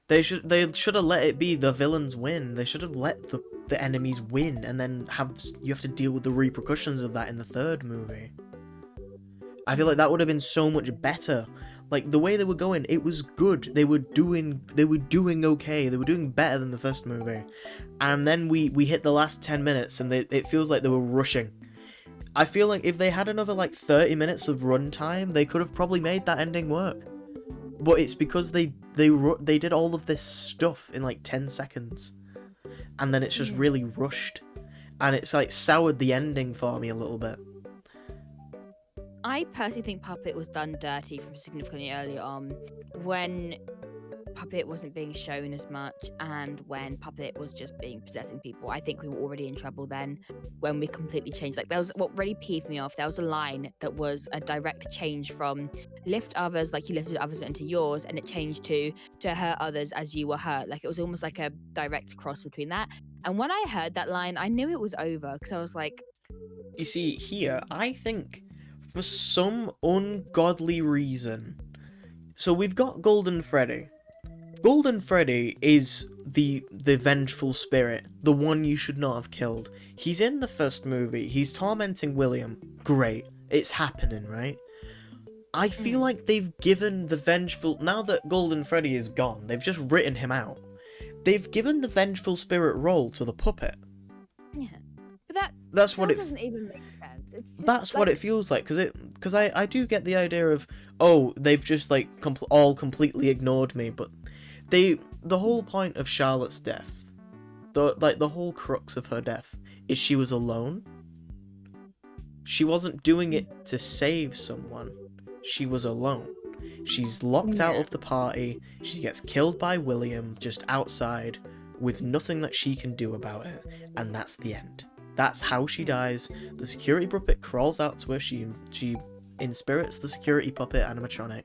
S1: They should have let it be the villains win. They should have let the enemies win, and then you have to deal with the repercussions of that in the third movie. I feel like that would have been so much better. Like, the way they were going, it was good. They were doing okay. They were doing better than the first movie. And then we hit the last 10 minutes, and it feels like they were rushing. I feel like if they had another, like, 30 minutes of runtime, they could have probably made that ending work. But it's because they did all of this stuff in, like, 10 seconds. And then it's just really rushed. And it's, like, soured the ending for me a little bit.
S2: I personally think Puppet was done dirty from significantly early on, when Puppet wasn't being shown as much, and when Puppet was just being possessing people. I think we were already in trouble then when we completely changed. Like, that was what really peeved me off. There was a line that was a direct change from lift others like you lifted others into yours, and it changed to hurt others as you were hurt. Like, it was almost like a direct cross between that. And when I heard that line, I knew it was over, because I was like,
S1: You see, here, I think, for some ungodly reason, so we've got Golden Freddy. Golden Freddy is the vengeful spirit, the one you should not have killed. He's in the first movie, he's tormenting William. Great, it's happening, right? I feel like they've given the vengeful... Now that Golden Freddy is gone, they've just written him out. They've given the vengeful spirit role to the puppet.
S2: yeah. But
S1: That's what it...
S2: doesn't even make sense. It's just,
S1: That's what it feels like, because I do get the idea of, oh, they've just like all completely ignored me, but the whole point of Charlotte's death, the whole crux of her death, is she was alone. She wasn't doing it to save someone. She was alone. She's locked out of the party. She gets killed by William just outside with nothing that she can do about it, and that's the end. That's how she dies. The security puppet crawls out to her. She inspirits the security puppet animatronic,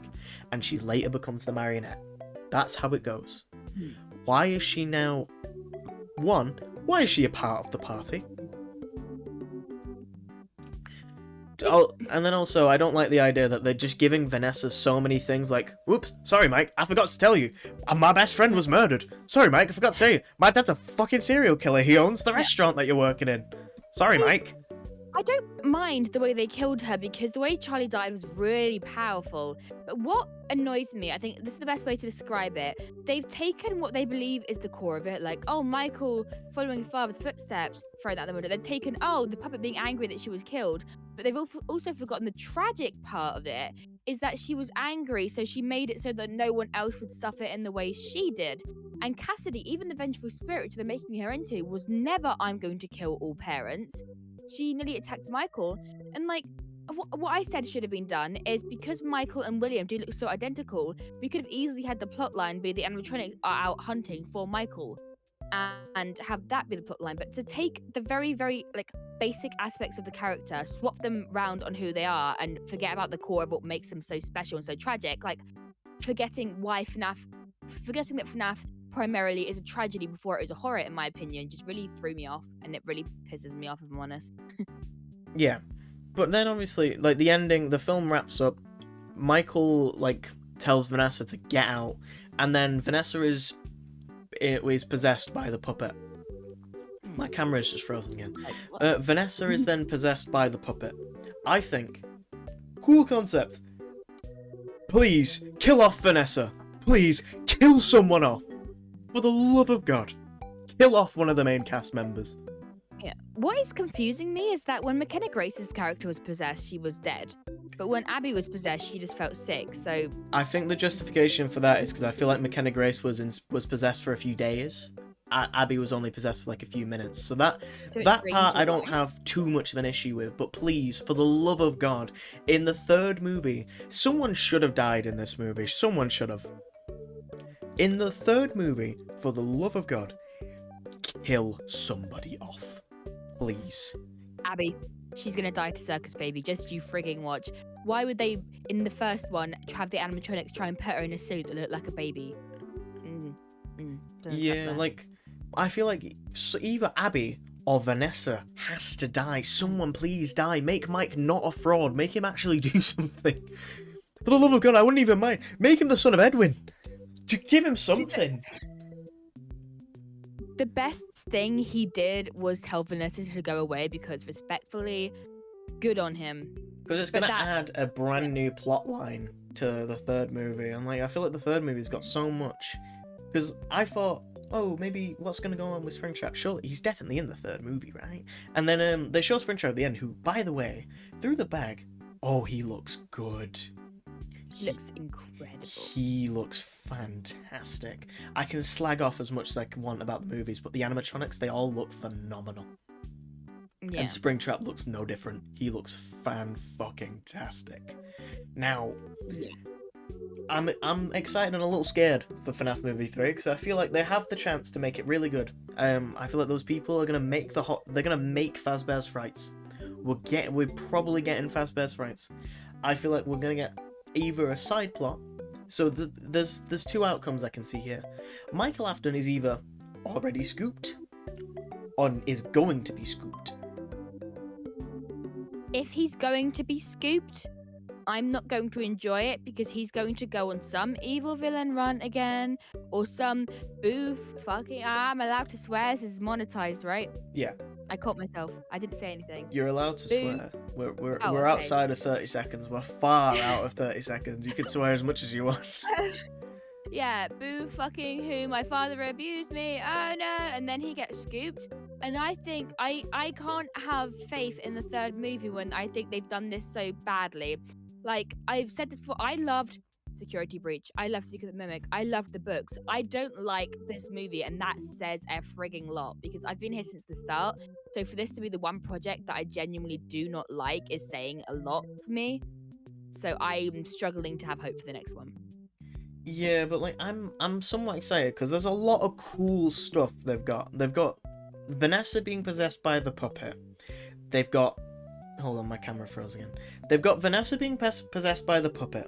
S1: and she later becomes the marionette. That's how it goes. Why is she now... One, why is she a part of the party? Oh, and then also, I don't like the idea that they're just giving Vanessa so many things like, whoops, sorry Mike, I forgot to tell you, my best friend was murdered. Sorry Mike, I forgot to say, my dad's a fucking serial killer, he owns the restaurant that you're working in. Sorry Mike.
S2: I don't mind the way they killed her, because the way Charlie died was really powerful. But what annoys me, I think this is the best way to describe it, they've taken what they believe is the core of it, like, oh, Michael following his father's footsteps, throwing that at the window. They've taken, oh, the puppet being angry that she was killed. But they've also forgotten the tragic part of it, is that she was angry, so she made it so that no one else would suffer in the way she did. And Cassidy, even the vengeful spirit which they're making her into, was never, I'm going to kill all parents. She nearly attacked Michael. And like, what I said should have been done is, because Michael and William do look so identical, we could have easily had the plot line be the animatronics are out hunting for Michael, and have that be the plot line. But to take the very, very like basic aspects of the character, swap them round on who they are, and forget about the core of what makes them so special and so tragic, like forgetting that FNAF primarily is a tragedy before it was a horror, in my opinion, just really threw me off, and it really pisses me off, if I'm honest.
S1: Yeah, but then obviously, like, the ending, the film wraps up, Michael, like, tells Vanessa to get out, and then Vanessa is possessed by the puppet. My camera is just frozen again. Vanessa is then possessed by the puppet. I think, cool concept. Please, kill off Vanessa. Please, kill someone off. For the love of God, kill off one of the main cast members.
S2: Yeah. What is confusing me is that when McKenna Grace's character was possessed, she was dead. But when Abby was possessed, she just felt sick, so...
S1: I think the justification for that is because I feel like McKenna Grace was possessed for a few days. Abby was only possessed for like a few minutes. So that part I don't have too much of an issue with. But please, for the love of God, in the third movie, someone should have died in this movie. Someone should have. In the third movie, for the love of God, kill somebody off. Please.
S2: Abby, she's gonna die to Circus Baby. Just you frigging watch. Why would they, in the first one, have the animatronics try and put her in a suit that looked like a baby?
S1: Yeah, like, I feel like either Abby or Vanessa has to die. Someone please die. Make Mike not a fraud. Make him actually do something. For the love of God, I wouldn't even mind. Make him the son of Edwin. To give him something.
S2: The best thing he did was tell Vanessa to go away, because respectfully, good on him.
S1: Because it's going to add a brand new plot line to the third movie. And like, I feel like the third movie's got so much. Because I thought, oh, maybe what's going to go on with Springtrap? Surely he's definitely in the third movie, right? And then they show Springtrap at the end, who, by the way, through the bag, oh, he looks good.
S2: He looks incredible.
S1: He looks fantastic. I can slag off as much as I want about the movies, but the animatronics, they all look phenomenal.
S2: Yeah.
S1: And Springtrap looks no different. He looks fan-fucking-tastic. Now,
S2: Yeah.
S1: I'm excited and a little scared for FNAF Movie 3 because I feel like they have the chance to make it really good. I feel like those people are gonna make they're gonna make Fazbear's Frights. We're probably getting Fazbear's Frights. I feel like we're gonna get either a side plot. So there's two outcomes I can see here. Michael Afton is either already scooped or is going to be scooped.
S2: If he's going to be scooped, I'm not going to enjoy it because he's going to go on some evil villain run again, or some I'm allowed to swear, this is monetized, right?
S1: Yeah.
S2: I caught myself. I didn't say anything.
S1: You're allowed to swear. We're
S2: okay.
S1: outside of 30 seconds. We're far out of 30 seconds. You can swear as much as you want.
S2: Yeah, boo fucking who, my father abused me, oh no, and then he gets scooped. And I think I can't have faith in the third movie when I think they've done this so badly. Like, I've said this before, I loved Security Breach, I love Secret Mimic, I love the books. I don't like this movie, and that says a frigging lot, because I've been here since the start. So for this to be the one project that I genuinely do not like is saying a lot for me. So I'm struggling to have hope for the next one.
S1: Yeah, but like I'm somewhat excited because there's a lot of cool stuff they've got. They've got Vanessa being possessed by the puppet. They've got hold on, my camera froze again. They've got Vanessa being possessed by the puppet.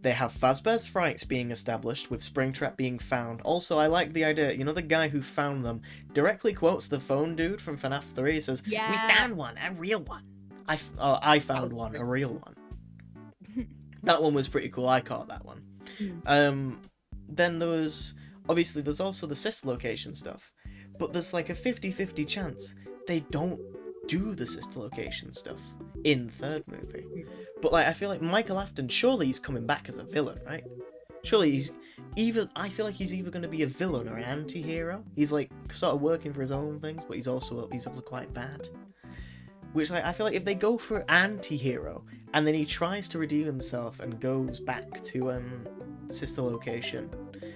S1: They have Fazbear's Frights being established, with Springtrap being found. Also, I like the idea, you know, the guy who found them directly quotes the phone dude from FNAF 3. He says,
S2: Yeah.
S1: "We found one, a real one. I found one, a real one." That one was pretty cool. I caught that one. Then there's also the sister location stuff, but there's like a 50-50 chance they don't do the sister location stuff in the third movie. But like, I feel like Michael Afton, surely he's coming back as a villain, right? Surely I feel like he's either going to be a villain or an anti-hero. He's like sort of working for his own things, but he's also quite bad. Which, like, I feel like if they go for anti-hero and then he tries to redeem himself and goes back to sister location,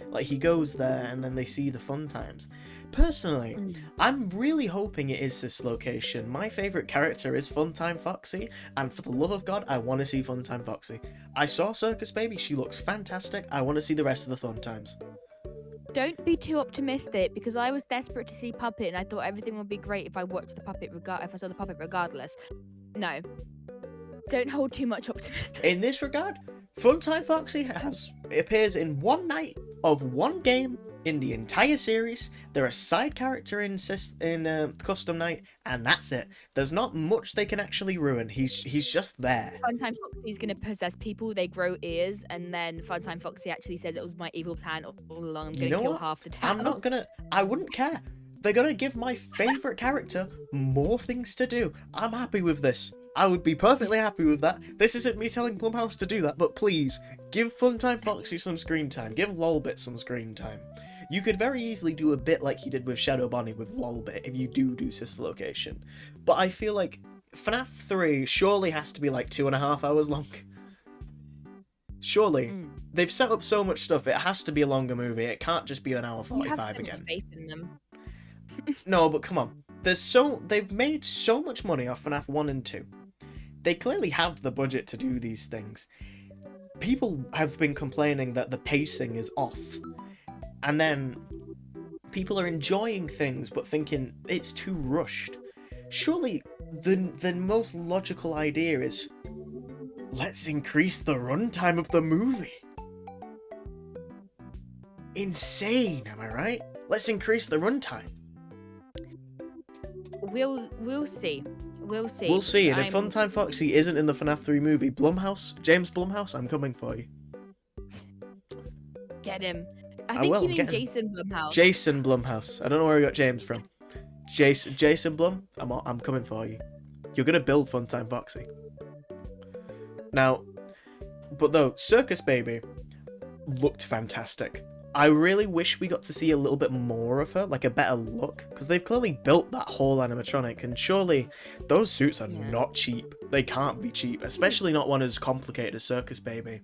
S1: like he goes there and then they see the fun times. Personally, I'm really hoping it is sister location. My favourite character is Funtime Foxy, and for the love of God, I want to see Funtime Foxy. I saw Circus Baby, she looks fantastic. I want to see the rest of the fun times.
S2: Don't be too optimistic, because I was desperate to see Puppet and I thought everything would be great if I watched the Puppet if I saw the Puppet regardless. No. Don't hold too much optimism.
S1: In this regard, Funtime Foxy appears in one night of one game in the entire series. They're a side character in Custom Night, and that's it. There's not much they can actually ruin. He's just there.
S2: Funtime Foxy's gonna possess people, they grow ears, and then Funtime Foxy actually says it was my evil plan all along. I'm gonna kill half the town.
S1: I wouldn't care. They're gonna give my favourite character more things to do. I'm happy with this. I would be perfectly happy with that. This isn't me telling Blumhouse to do that, but please, give Funtime Foxy some screen time. Give Lolbit some screen time. You could very easily do a bit like you did with Shadow Bonnie with Lolbit if you do sister location. But I feel like FNAF 3 surely has to be like 2.5 hours long. Surely. They've set up so much stuff, it has to be a longer movie. It can't just be an hour 45 again.
S2: You have faith in them.
S1: No, but come on. They've made so much money off FNAF 1 and 2. They clearly have the budget to do these things. People have been complaining that the pacing is off. And then people are enjoying things but thinking it's too rushed. Surely the most logical idea is, let's increase the runtime of the movie. Insane, am I right? Let's increase the runtime.
S2: We'll see. We'll see.
S1: We'll see, and if Funtime Foxy isn't in the FNAF 3 movie, James Blumhouse, I'm coming for you.
S2: Get him. I think you mean Jason Blumhouse.
S1: Jason Blumhouse. I don't know where I got James from. Jason Blum, I'm coming for you. You're gonna build Funtime Foxy. Now, but though, Circus Baby looked fantastic. I really wish we got to see a little bit more of her, like a better look, because they've clearly built that whole animatronic, and surely those suits are not cheap. They can't be cheap, especially not one as complicated as Circus Baby.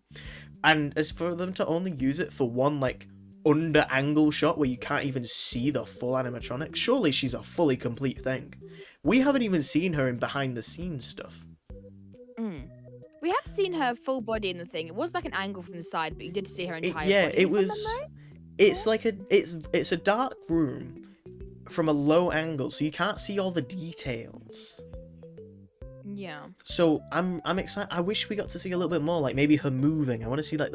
S1: And as for them to only use it for one, like, under angle shot where you can't even see the full animatronic. Surely she's a fully complete thing. We haven't even seen her in behind the scenes stuff.
S2: Mm. We have seen her full body in the thing. It was like an angle from the side, but you did see her entire
S1: Yeah,
S2: body.
S1: it was. It's like it's a dark room from a low angle, so you can't see all the details.
S2: Yeah.
S1: So I'm excited. I wish we got to see a little bit more, like maybe her moving. I want to see like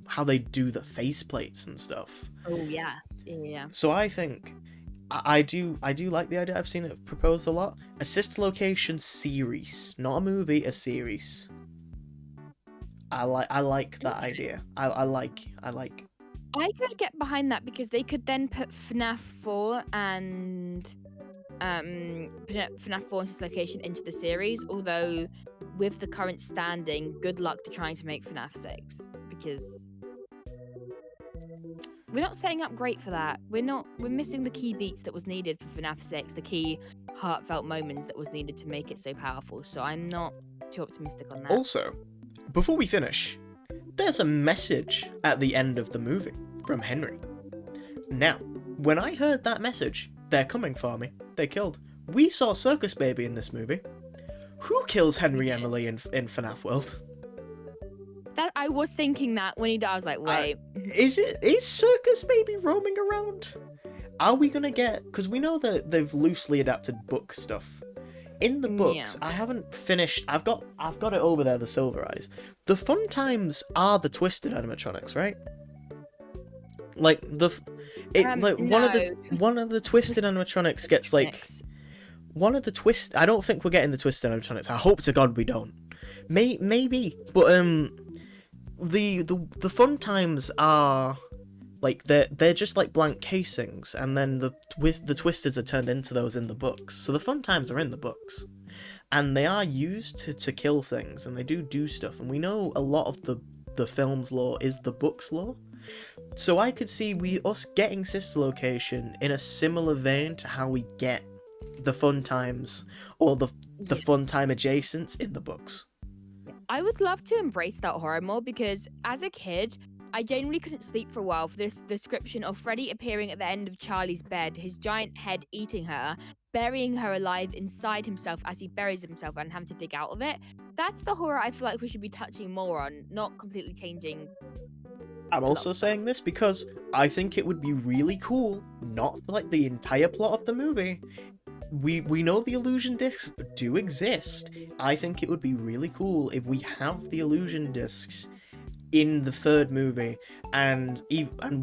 S1: how they do the face plates and stuff.
S2: Oh yes. Yeah.
S1: So I think I do like the idea. I've seen it proposed a lot. A sister location series, not a movie, a series. I like that idea. I like.
S2: I could get behind that because they could then put FNAF 4 and FNAF 4 and its location into the series. Although, with the current standing, good luck to trying to make FNAF 6 because we're not setting up great for that. We're missing the key beats that was needed for FNAF 6, the key heartfelt moments that was needed to make it so powerful. So I'm not too optimistic on that.
S1: Also, before we finish, there's a message at the end of the movie from Henry. Now, when I heard that message, they're coming for me. They killed. We saw Circus Baby in this movie. Who kills Henry Emily in FNAF World?
S2: That I was thinking that when he died, I was like, wait.
S1: Is Circus Baby roaming around? Are we gonna get? Because we know that they've loosely adapted book stuff. In the books, I haven't finished. I've got it over there. The Silver Eyes. The Fun Times are the Twisted animatronics, right? Like one of the Twisted animatronics gets like one of the twist. I don't think we're getting the Twisted animatronics. I hope to God we don't. Maybe, but the Fun Times are like they're just like blank casings, and then the Twisteds are turned into those in the books. So the Fun Times are in the books, and they are used to kill things, and they do stuff. And we know a lot of the film's lore is the book's lore. So I could see us getting Sister Location in a similar vein to how we get the Fun Times or the Fun Time adjacents in the books.
S2: I would love to embrace that horror more because as a kid, I genuinely couldn't sleep for a while for this description of Freddy appearing at the end of Charlie's bed, his giant head eating her, burying her alive inside himself as he buries himself and having to dig out of it. That's the horror I feel like we should be touching more on, not completely changing.
S1: I'm also saying this because I think it would be really cool, not for like the entire plot of the movie. We know the illusion discs do exist. I think it would be really cool if we have the illusion discs in the third movie, and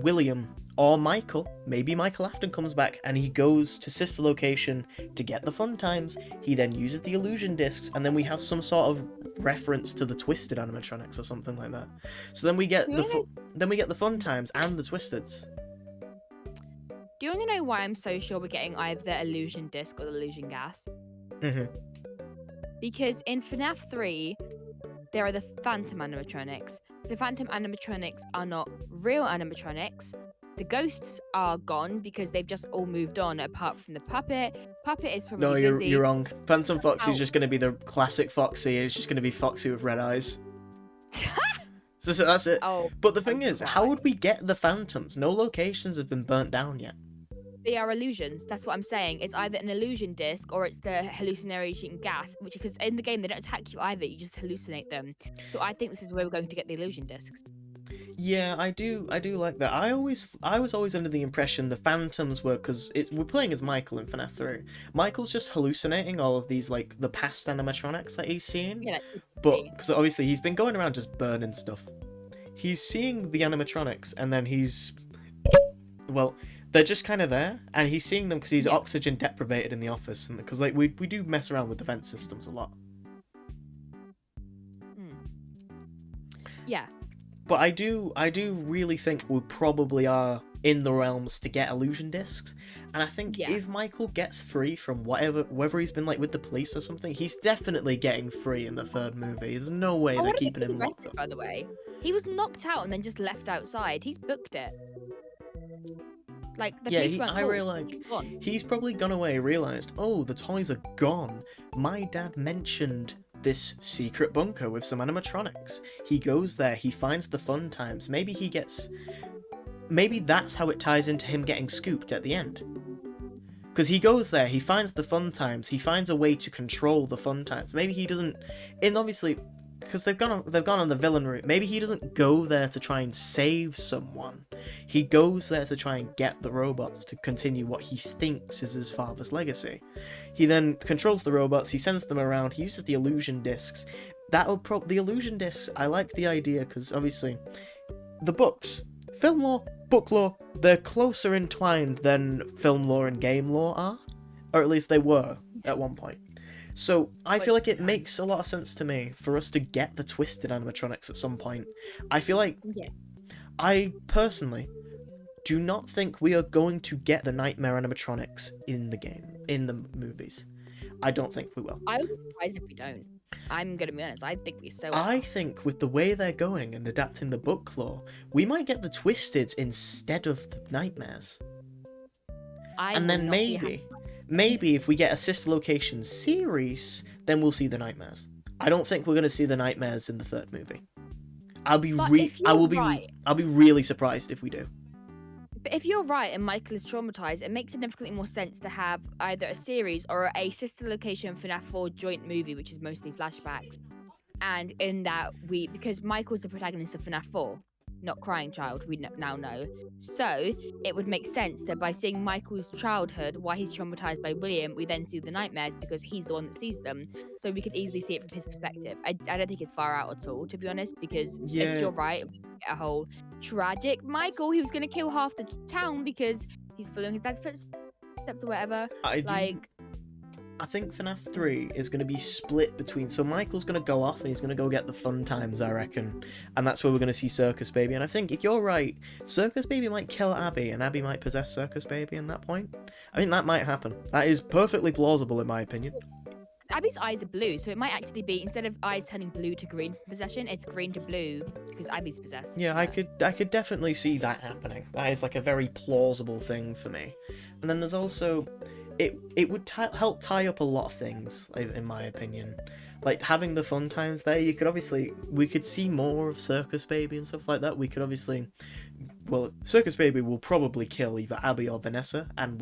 S1: William or Michael, maybe Michael Afton comes back and he goes to Sister Location to get the Fun Times. He then uses the illusion discs, and then we have some sort of reference to the Twisted animatronics or something like that. So then we get the Fun Times and the Twisteds.
S2: Do you want to know why I'm so sure we're getting either the illusion disc or the illusion gas? Because in FNAF 3, there are the Phantom animatronics. The Phantom animatronics are not real animatronics. The ghosts are gone because they've just all moved on, apart from the puppet. Puppet is probably busy.
S1: You're wrong. Phantom Foxy is just going to be the classic Foxy, and it's just going to be Foxy with red eyes. So that's it. But the thing is, how would we get the Phantoms? No locations have been burnt down yet.
S2: They are illusions. That's what I'm saying. It's either an illusion disc or it's the hallucination gas, which because in the game they don't attack you either. You just hallucinate them. So I think this is where we're going to get the illusion discs.
S1: Yeah, I do like that. I was always under the impression the Phantoms were because we're playing as Michael in FNAF 3. Michael's just hallucinating all of these like the past animatronics that he's seeing. Yeah, but because obviously he's been going around just burning stuff. He's seeing the animatronics and then they're just kind of there, and he's seeing them because he's oxygen deprivated in the office, and because like we do mess around with the vent systems a lot.
S2: Yeah.
S1: But I do really think we probably are in the realms to get illusion discs, and I think if Michael gets free from whether he's been like with the police or something, he's definitely getting free in the third movie. There's no way they're keeping him locked up.
S2: By the way, he was knocked out and then just left outside. He's booked it. Like the police weren't
S1: I realised he's probably gone away, realised, oh, the toys are gone. My dad mentioned this secret bunker with some animatronics. He goes there, he finds the Fun Times. Maybe maybe that's how it ties into him getting scooped at the end. Because he goes there, he finds the fun times, he finds a way to control the fun times. Maybe he doesn't, and obviously, because they've gone on the villain route. Maybe he doesn't go there to try and save someone. He goes there to try and get the robots to continue what he thinks is his father's legacy. He then controls the robots. He sends them around. He uses the illusion discs. The illusion discs. I like the idea because obviously, the books, film lore, book lore, they're closer entwined than film lore and game lore are, or at least they were at one point. So I feel like it makes a lot of sense to me for us to get the twisted animatronics at some point. I feel like I personally do not think we are going to get the nightmare animatronics in the movies. I don't think we will.
S2: I would be surprised if we don't. I'm gonna be honest, I think we so
S1: I think with the way they're going and adapting the book lore, we might get the twisted instead of the nightmares. And then maybe if we get a Sister Location series, then we'll see the nightmares. I don't think we're going to see the nightmares in the third movie. I'll be really surprised if we do.
S2: But if you're right and Michael is traumatized, it makes significantly more sense to have either a series or a Sister Location FNAF 4 joint movie, which is mostly flashbacks. And in that, because Michael's the protagonist of FNAF 4, not Crying Child, we now know. So it would make sense that by seeing Michael's childhood, why he's traumatized by William, we then see the nightmares because he's the one that sees them. So we could easily see it from his perspective. I don't think it's far out at all, to be honest, because if you're right, we get a whole tragic Michael who's going to kill half the town because he's following his dad's footsteps or whatever.
S1: I think FNAF 3 is going to be split between... So Michael's going to go off and he's going to go get the fun times, I reckon. And that's where we're going to see Circus Baby. And I think, if you're right, Circus Baby might kill Abby and Abby might possess Circus Baby in that point. I think that might happen. That is perfectly plausible in my opinion.
S2: Abby's eyes are blue, so it might actually be, instead of eyes turning blue to green possession, it's green to blue because Abby's possessed.
S1: Yeah, I could definitely see that happening. That is like a very plausible thing for me. And then there's also... It would help tie up a lot of things, in my opinion. Like, having the fun times there, we could see more of Circus Baby and stuff like that. We could obviously... Well, Circus Baby will probably kill either Abby or Vanessa, and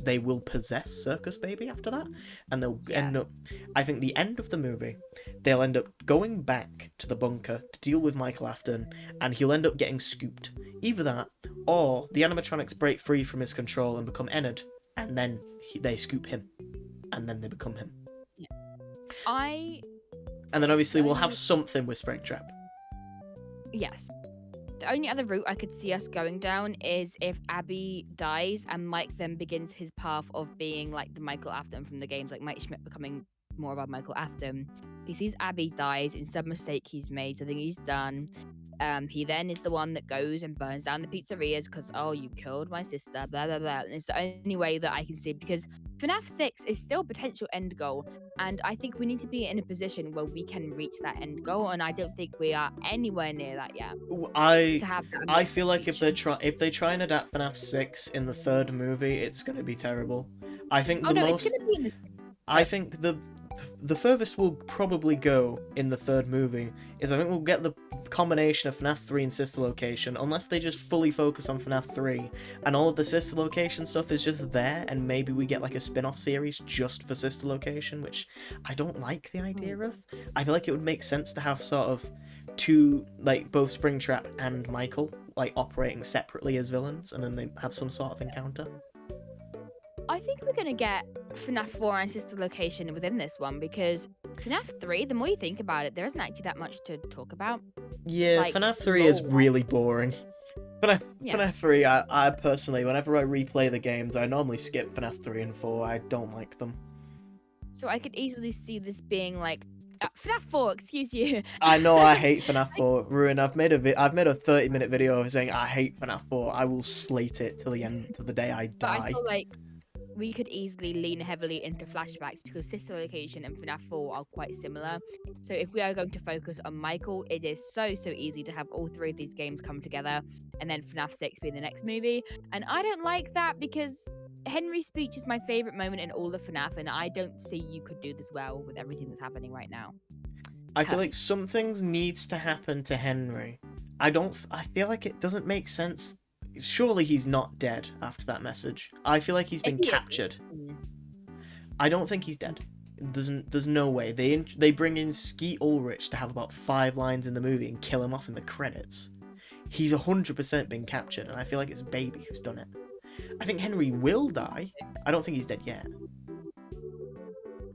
S1: they will possess Circus Baby after that. And they'll end up... I think the end of the movie, they'll end up going back to the bunker to deal with Michael Afton, and he'll end up getting scooped. Either that, or the animatronics break free from his control and become Ennard, and then they scoop him, and then they become him. And then obviously we'll have something with Springtrap.
S2: Yes. The only other route I could see us going down is if Abby dies and Mike then begins his path of being like the Michael Afton from the games, like Mike Schmidt becoming more about Michael Afton. He sees Abby dies in some mistake he's made, something he's done. He then is the one that goes and burns down the pizzerias because, oh, you killed my sister, blah, blah, blah. And it's the only way that I can see it, because FNAF 6 is still a potential end goal. And I think we need to be in a position where we can reach that end goal. And I don't think we are anywhere near that yet.
S1: I feel like if they try and adapt FNAF 6 in the third movie, it's going to be terrible. I think I think the furthest we'll probably go in the third movie is, I think we'll get the combination of FNAF 3 and Sister Location, unless they just fully focus on FNAF 3 and all of the Sister Location stuff is just there, and maybe we get like a spin-off series just for Sister Location, which I don't like the idea of. I feel like it would make sense to have sort of two, like both Springtrap and Michael, like operating separately as villains, and then they have some sort of encounter.
S2: I think we're going to get FNAF 4 and Sister Location within this one, because FNAF 3, the more you think about it, there isn't actually that much to talk about.
S1: Yeah, like, FNAF 3 is really boring. FNAF 3, I personally, whenever I replay the games, I normally skip FNAF 3 and 4. I don't like them.
S2: So I could easily see this being like, FNAF 4, excuse you.
S1: I know I hate FNAF 4. Reewyn, I've made a 30-minute video saying I hate FNAF 4. I will slate it till the end, to the day I die.
S2: But I feel like we could easily lean heavily into flashbacks, because Sister Location and FNAF 4 are quite similar. So if we are going to focus on Michael, it is so easy to have all three of these games come together, and then FNAF 6 be the next movie. And I don't like that, because Henry's speech is my favourite moment in all of FNAF, and I don't see you could do this well with everything that's happening right now.
S1: I feel like some things needs to happen to Henry. I feel like it doesn't make sense surely he's not dead after that message. I feel like he's
S2: If
S1: been
S2: he is,
S1: captured. I don't think he's dead. There's no way. They bring in Skeet Ulrich to have about 5 lines in the movie and kill him off in the credits. He's 100% been captured, and I feel like it's Baby who's done it. I think Henry will die. I don't think he's dead yet.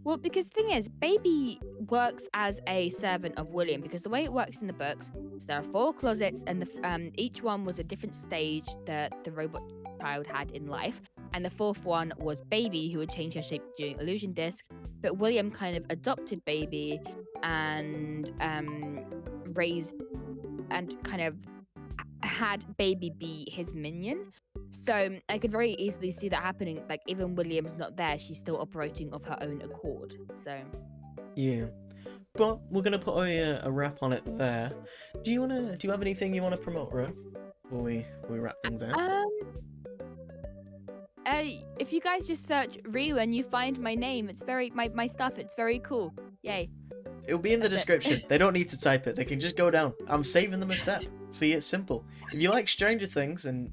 S2: Well, because the thing is, Baby works as a servant of William, because the way it works in the books is there are 4 closets, and each one was a different stage that the robot child had in life. And the 4th one was Baby, who would change her shape during Illusion Disc. But William kind of adopted Baby and raised and kind of had Baby be his minion. So I could very easily see that happening. Like, even William's not there, she's still operating of her own accord. So
S1: Yeah. But we're gonna put a wrap on it there. Do you have anything you wanna promote, Ron? Before we wrap things out?
S2: If you guys just search Reewyn, you find my name. It's very my stuff. It's very cool. Yay.
S1: It'll be in the description. They don't need to type it. They can just go down. I'm saving them a step. See, it's simple. If you like Stranger Things and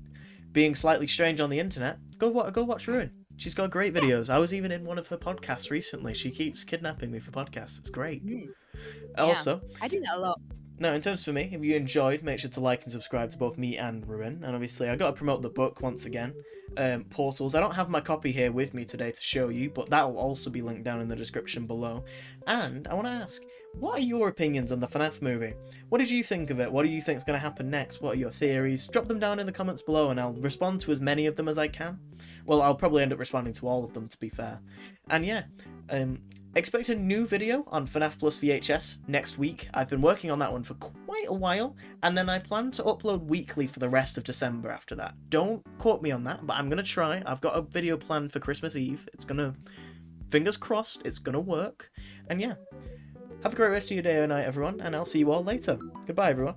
S1: being slightly strange on the internet, go watch Reewyn. She's got great videos. I was even in one of her podcasts recently. She keeps kidnapping me for podcasts. It's great. Also,
S2: I do that a lot.
S1: now, in terms for me, if you enjoyed, make sure to like and subscribe to both me and Reewyn. And obviously, I got to promote the book once again, Portals. I don't have my copy here with me today to show you, but that will also be linked down in the description below. And I want to ask, what are your opinions on the FNAF movie? What did you think of it? What do you think is going to happen next? What are your theories? Drop them down in the comments below, and I'll respond to as many of them as I can. Well, I'll probably end up responding to all of them, to be fair. And yeah, expect a new video on FNAF Plus VHS next week. I've been working on that one for quite a while, and then I plan to upload weekly for the rest of December after that. Don't quote me on that, but I'm going to try. I've got a video planned for Christmas Eve. It's going to, fingers crossed, it's going to work. And yeah, have a great rest of your day or night, everyone, and I'll see you all later. Goodbye, everyone.